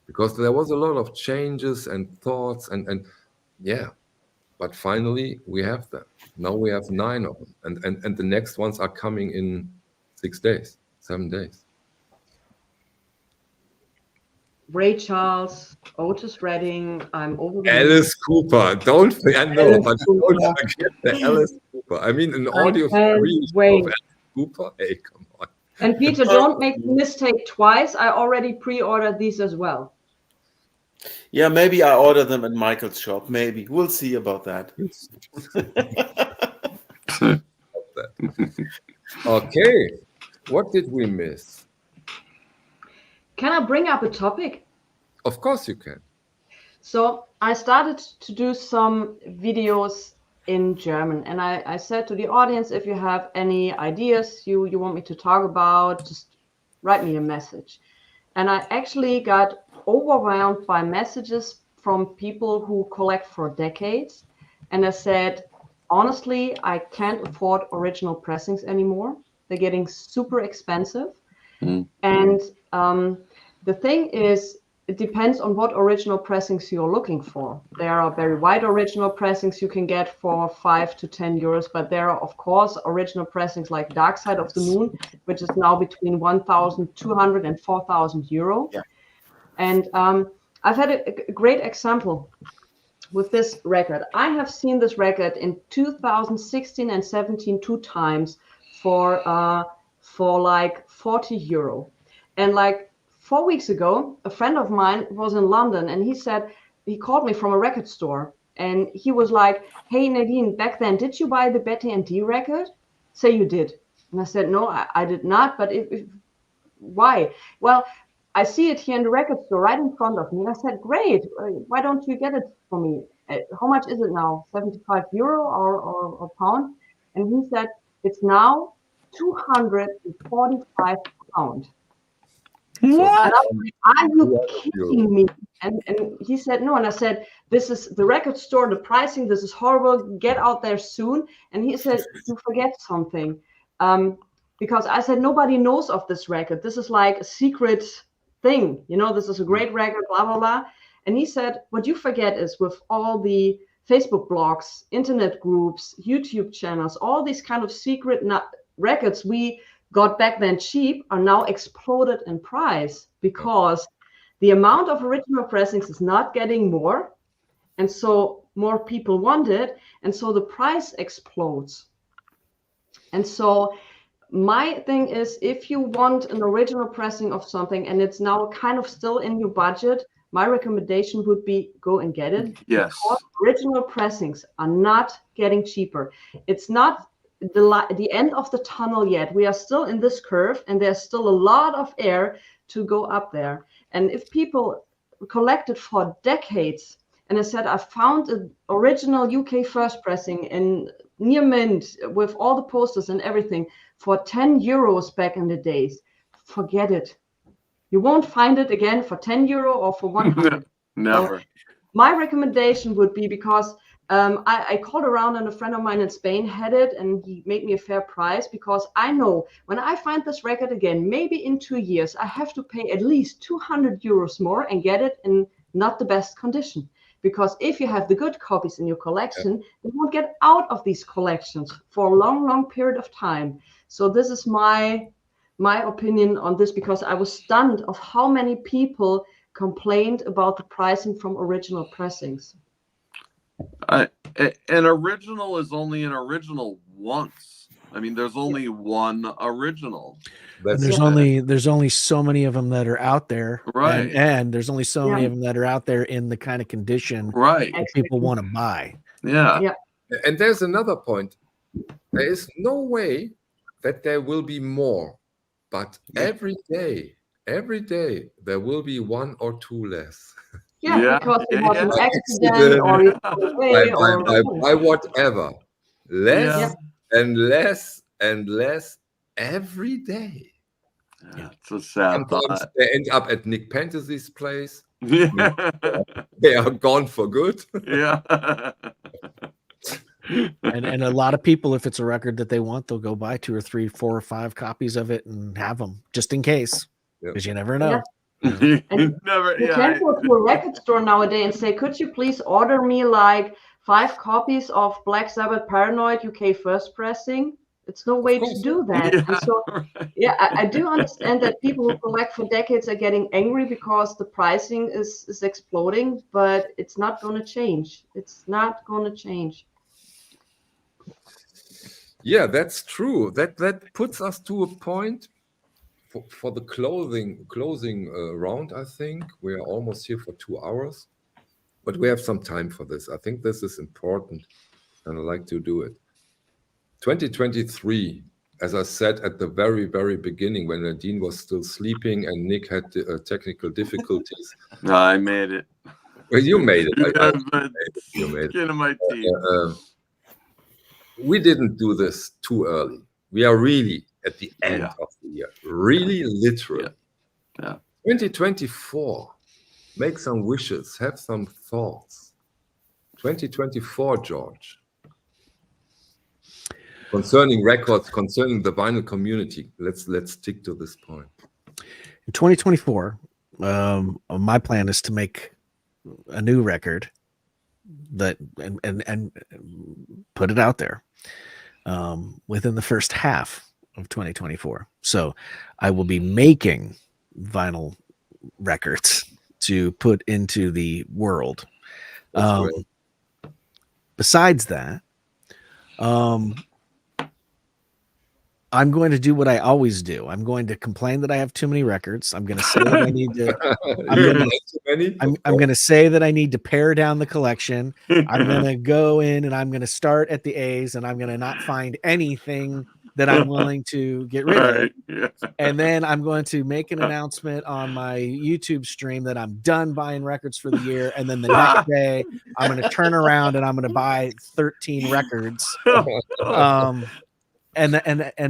because there was a lot of changes and thoughts and yeah, but finally we have them. Now we have 9 of them, and the next ones are coming in 6 days, 7 days. Ray Charles, Otis Redding, I'm over the Alice Cooper, don't forget the Alice Cooper. I mean, an audio of Alice Cooper. Hey, come on. And Peter, don't make the mistake twice. I already pre-ordered these as well. Yeah, maybe I order them at Michael's shop. Maybe we'll see about that. Okay, what did we miss? Can I bring up a topic? Of course you can. So I started to do some videos in German, and I said to the audience, if you have any ideas you want me to talk about, just write me a message. And I actually got overwhelmed by messages from people who collect for decades. And I said, honestly, I can't afford original pressings anymore. They're getting super expensive. And the thing is, it depends on what original pressings you're looking for. There are very wide original pressings you can get for 5 to 10 euros, but there are, of course, original pressings like Dark Side of the Moon, which is now between 1,200 and 4,000 euro. Yeah. And I've had a great example with this record. I have seen this record in 2016 and 17 2 times for like 40 euro. And like 4 weeks ago, a friend of mine was in London, and he called me from a record store, and he was like, hey Nadine, back then, did you buy the Betty and D record? Say you did. And I said, no, I did not, but why? Well, I see it here in the record store right in front of me. And I said, great, why don't you get it for me? How much is it now? 75 euro or pound? And he said, it's now 245 pounds. What? Are you kidding me? And he said, no. And I said, this is the record store, the pricing, this is horrible. Get out there soon. And he said, you forget something. Because I said, nobody knows of this record. This is like a secret thing. You know, this is a great record, blah, blah, blah. And he said, what you forget is with all the Facebook blogs, internet groups, YouTube channels, all these kind of secret records we got back then cheap are now exploded in price because the amount of original pressings is not getting more. And so more people want it. And so the price explodes. And so my thing is, if you want an original pressing of something and it's now kind of still in your budget, my recommendation would be go and get it. Yes. Because original pressings are not getting cheaper. It's not the end of the tunnel yet. We are still in this curve, and there's still a lot of air to go up there. And if people collected for decades. And I said, I found an original UK first pressing in near mint with all the posters and everything for 10 euros back in the days. Forget it. You won't find it again for 10 euro or for 100. Never. So my recommendation would be, because I called around and a friend of mine in Spain had it and he made me a fair price, because I know when I find this record again, maybe in 2 years, I have to pay at least 200 euros more and get it in not the best condition. Because if you have the good copies in your collection, you won't get out of these collections for a long, long period of time. So this is my opinion on this, because I was stunned of how many people complained about the pricing from original pressings. An original is only an original once. I mean, there's only one original. That's There's only so many of them that are out there, Right? And there's only so many of them that are out there in the kind of condition Right. that people want to buy. Yeah. Yeah. And there's another point. There is no way that there will be more, but every day there will be one or two less. Yeah, Because it yeah, was an yeah. accident or you threw away By whatever. Less Yeah. and less and less every day. Yeah, it's a sad Sometimes thought. they end up at Nick Pantasy's place. Yeah. They are gone for good. Yeah. And a lot of people, if it's a record that they want, they'll go buy 2 or 3, 4 or 5 copies of it and have them just in case, because you never know. You never, You can go to a record store nowadays and say, could you please order me like 5 copies of Black Sabbath Paranoid UK first pressing? It's no way to do that. Yeah, And so, I do understand that people who collect for decades are getting angry because the pricing is exploding, but it's not going to change. It's not going to change. Yeah, that's true. That puts us to a point for the closing round. I think we are almost here for 2 hours, but we have some time for this. I think this is important, and I like to do it. 2023, as I said at the very, very beginning, when Nadine was still sleeping and Nick had technical difficulties. I made it. Well, you made it. You made it. Skin of my teeth. We didn't do this too early. We are really at the end of the year. Really, literally. Yeah. 2024. Make some wishes. Have some thoughts. 2024, George. Concerning records, concerning the vinyl community. Let's stick to this point. In 2024, my plan is to make a new record that and put it out there within the first half of 2024. So I will be making vinyl records to put into the world. Besides that, I'm going to do what I always do. I'm going to complain that I have too many records. I'm going to say that I need to. I'm going to say that I need to pare down the collection. I'm going to go in and I'm going to start at the A's, and I'm going to not find anything that I'm willing to get rid of. Yeah. And then I'm going to make an announcement on my YouTube stream that I'm done buying records for the year. And then the next day, I'm going to turn around and I'm going to buy 13 records. And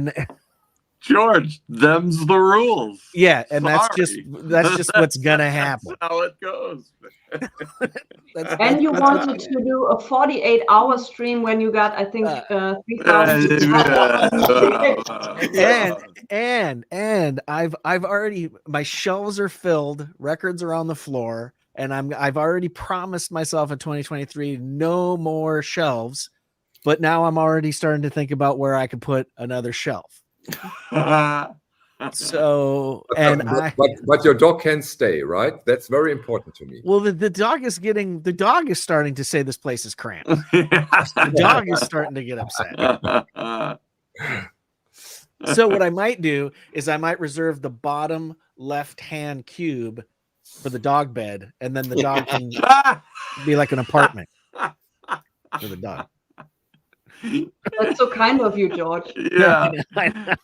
George, them's the rules. Yeah, and Sorry. that's just what's gonna happen. That's how it goes. And you wanted to do a 48-hour stream when you got, I think, 3,000. And I've already, my shelves are filled, records are on the floor, and I've already promised myself in 2023 no more shelves. But now I'm already starting to think about where I could put another shelf. So, but your dog can stay, right? That's very important to me. Well, the dog is starting to say this place is cramped. The dog is starting to get upset. So what I might do is I might reserve the bottom left-hand cube for the dog bed, and then the dog can be like an apartment for the dog. That's so kind of you, George. Yeah. I know.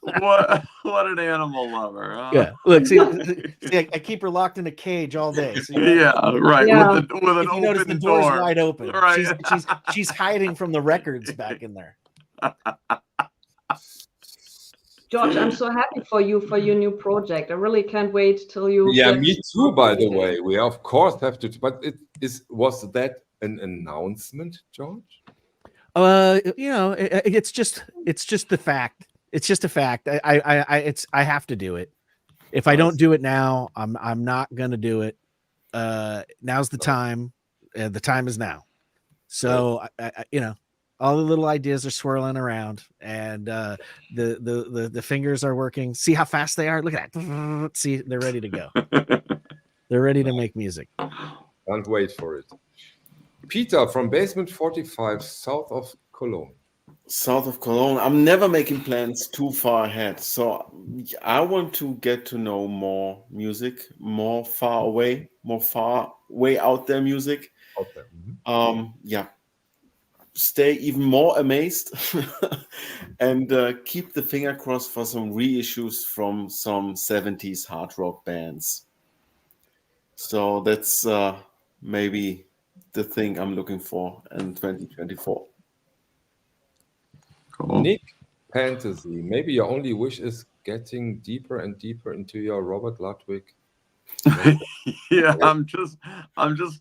What an animal lover. Huh? Yeah. Look, see, I keep her locked in a cage all day. So Yeah, right. Yeah. With an if you notice, open the door's door. wide open. Right. She's hiding from the records back in there. George, I'm so happy for your new project. I really can't wait till you. Yeah, get me too, by the something. way. We of course have to, but was that an announcement, George? It's just the fact. It's just a fact. I have to do it. If I don't do it now, I'm not gonna do it. Now's the time. The time is now. So I all the little ideas are swirling around, and the fingers are working. See how fast they are? Look at that. See, they're ready to go. They're ready to make music. Can't wait for it. Peter from Basement 45, south of Cologne. South of Cologne. I'm never making plans too far ahead. So I want to get to know more music, more far way out there music. Out there. Yeah. Stay even more amazed and keep the finger crossed for some reissues from some 70s hard rock bands. So that's maybe the thing I'm looking for in 2024. Cool. Nick Fantasy. Maybe your only wish is getting deeper and deeper into your Robert Ludwig. Yeah, I'm just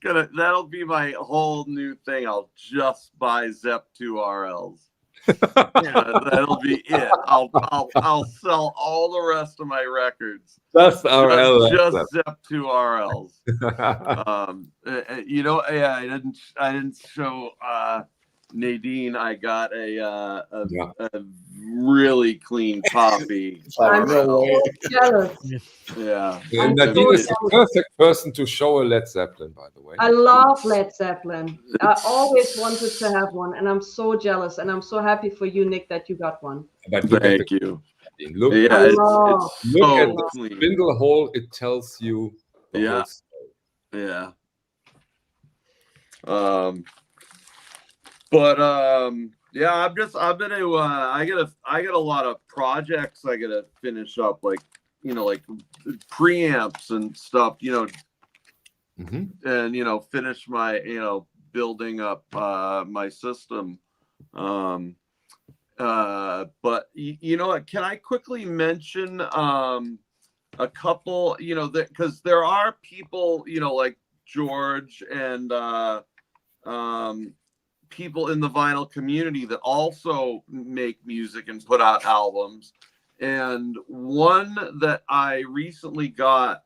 gonna. That'll be my whole new thing. I'll just buy Zep 2 RLs. That'll be it. I'll sell all the rest of my records. Just RL. Just Zep 2 RLs. I didn't show Nadine. I got a really clean copy. I'm so jealous. Yeah. I'm Nadine so is the perfect person to show a Led Zeppelin, by the way. I love Led Zeppelin. I always wanted to have one, and I'm so jealous. And I'm so happy for you, Nick, that you got one. But look Thank you. Look, Yeah, it's look so at the clean. spindle hole. It tells you. The whole story. Yeah. Yeah, I got a lot of projects I gotta finish up, like preamps and stuff, and finish my building up my system. But you know what? Can I quickly mention a couple? Because there are people like George and people in the vinyl community that also make music and put out albums. And one that I recently got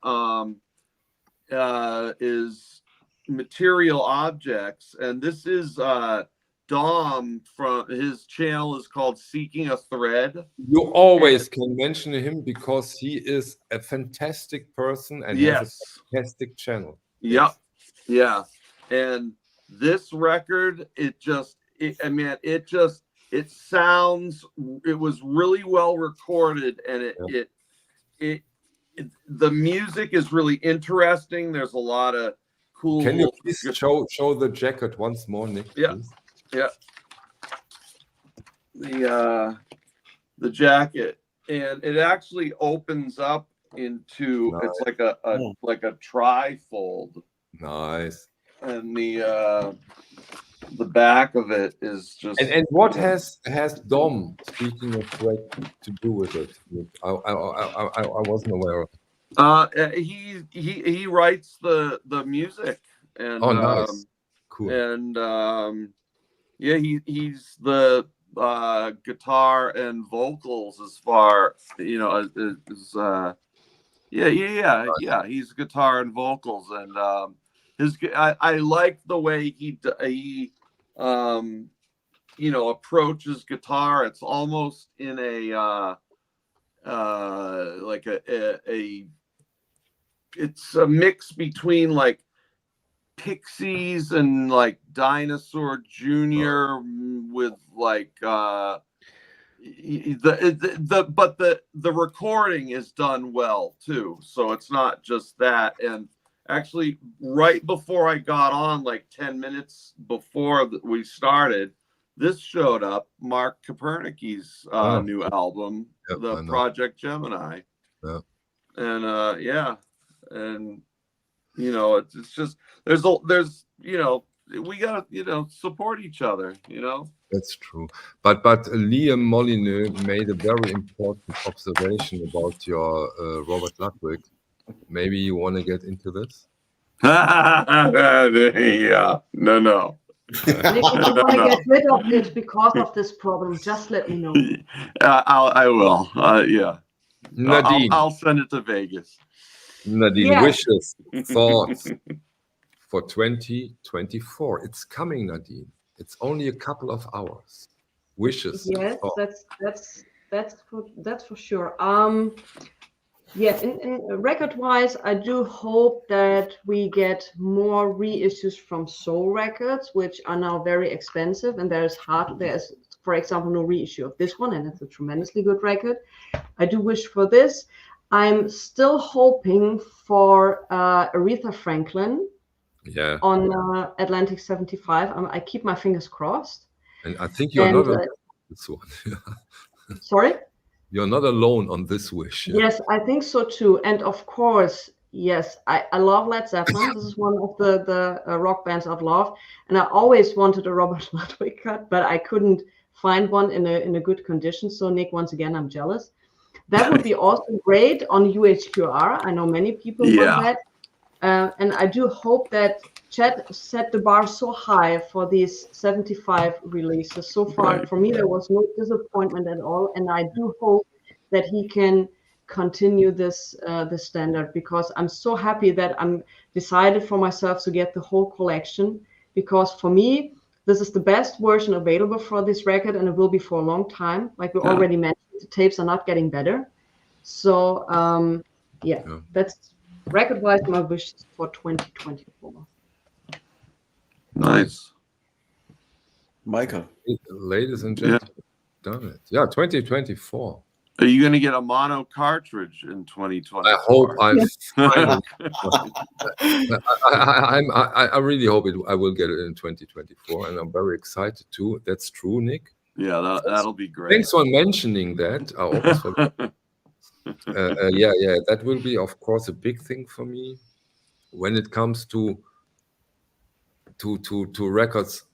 is Material Objects, and this is Dom, from his channel is called Seeking a Thread. You always can mention him because he is a fantastic person and has a fantastic channel. Yep. Yeah. And this record, it sounds, it was really well recorded, and the music is really interesting. There's a lot of cool. Can you please show the jacket once more, Nick? Yeah. Please? Yeah. The jacket, and it actually opens up into it's like a trifold. Nice. And the back of it is just. And what has Dom, speaking of thread, to do with it? I wasn't aware of. He writes the music, and nice. Cool. And he's the guitar and vocals as far he's guitar and vocals, and I like the way he approaches guitar. It's almost in a it's a mix between like Pixies and like Dinosaur Jr. with like but the recording is done well too, so it's not just that. And actually, right before I got on, like 10 minutes before we started, this showed up, Mark Koperniki's new album, the Project Gemini. Yeah. And yeah, and you know, it's just there's you know, we gotta, you know, support each other, you know. That's true. But Liam Molyneux made a very important observation about your Robert Ludwig. Maybe you want to get into this? Yeah, no. Nick, if you want to get rid of it because of this problem, just let me know. I will. Yeah. Nadine. I'll send it to Vegas. Nadine, Yeah. wishes, thoughts for 2024. It's coming, Nadine. It's only a couple of hours. Wishes. Yes, thoughts. that's for sure. Yeah, in record-wise, I do hope that we get more reissues from Soul Records, which are now very expensive, and there's, for example, no reissue of this one, and it's a tremendously good record. I do wish for this. I'm still hoping for Aretha Franklin on Atlantic 75. I keep my fingers crossed. And I think you're not alone on this one. Sorry? You're not alone on this wish. Yeah? Yes, I think so too. And of course, yes, I love Led Zeppelin. This is one of the rock bands I've loved. And I always wanted a Robert Ludwig cut, but I couldn't find one in a good condition. So Nick, once again, I'm jealous. That would be also great on UHQR. I know many people want that. And I do hope that Chet set the bar so high for these 75 releases. So far, for me, there was no disappointment at all. And I do hope that he can continue this standard, because I'm so happy that I'm decided for myself to get the whole collection, because for me, this is the best version available for this record, and it will be for a long time. Like we already mentioned, the tapes are not getting better. So, that's record-wise my wishes for 2024. Nice. Michael. Ladies and gentlemen, done it. Yeah, 2024. Are you going to get a mono cartridge in 2024? I hope I really hope I will get it in 2024, and I'm very excited too. That's true, Nick. Yeah, that'll be great. Thanks for mentioning that. I always forget. That will be, of course, a big thing for me when it comes to records.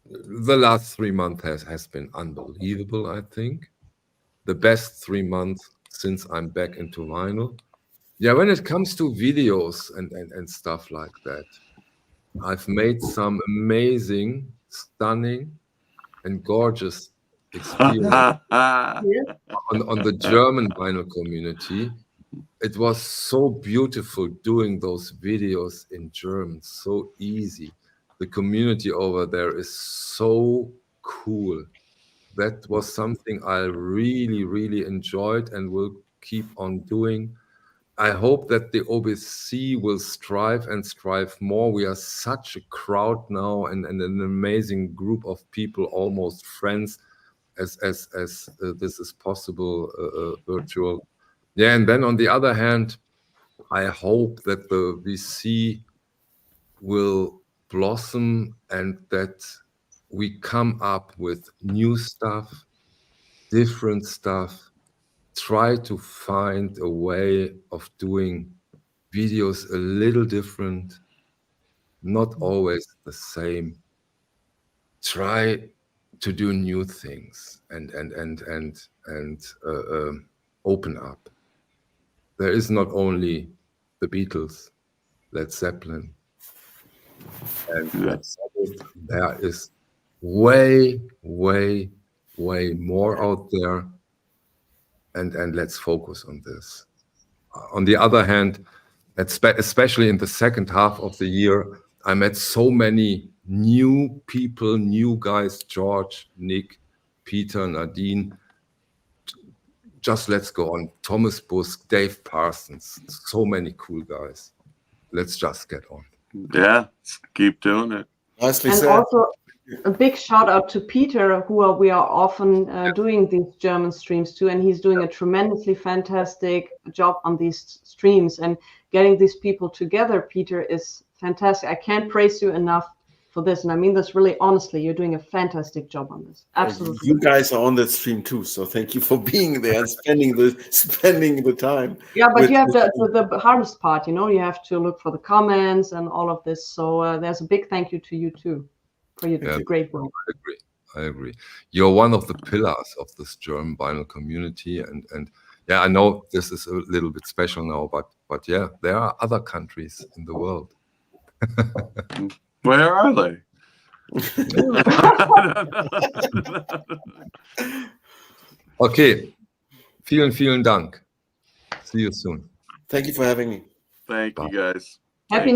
The last 3 months has been unbelievable. I think the best 3 months since I'm back into vinyl. Yeah, when it comes to videos and stuff like that, I've made some amazing, stunning, and gorgeous experience on the German vinyl community. It was so beautiful doing those videos in German, so easy. The community over there is so cool. That was something I really, really enjoyed and will keep on doing. I hope that the OBC will strive more. We are such a crowd now, and an amazing group of people, almost friends, as this is possible virtual. Yeah, and then on the other hand, I hope that the VC will blossom and that we come up with new stuff, different stuff, try to find a way of doing videos a little different, not always the same. Try to do new things and open up. There is not only the Beatles, Led Zeppelin, and there is way more out there, and let's focus on this. On the other hand, especially in the second half of the year, I met so many new people, new guys, George, Nick, Peter, Nadine. Just let's go on. Thomas Busk, Dave Parsons, so many cool guys. Let's just get on. Yeah, keep doing it. Nicely And said. also a big shout out to Peter, we are often doing these German streams too, and he's doing a tremendously fantastic job on these streams and getting these people together. Peter is fantastic. I can't praise you enough for this, and I mean this really honestly. You're doing a fantastic job on this. Absolutely. You guys are on the stream too, so thank you for being there and spending the time. Yeah, but with- you have the hardest part, you know. You have to look for the comments and all of this. So there's a big thank you to you too for your great work. I agree. You're one of the pillars of this German vinyl community, and yeah, I know this is a little bit special now, but yeah, there are other countries in the world. Where are they? Okay, vielen Dank. See you soon. Thank you for having me. Thank you, guys. Happy New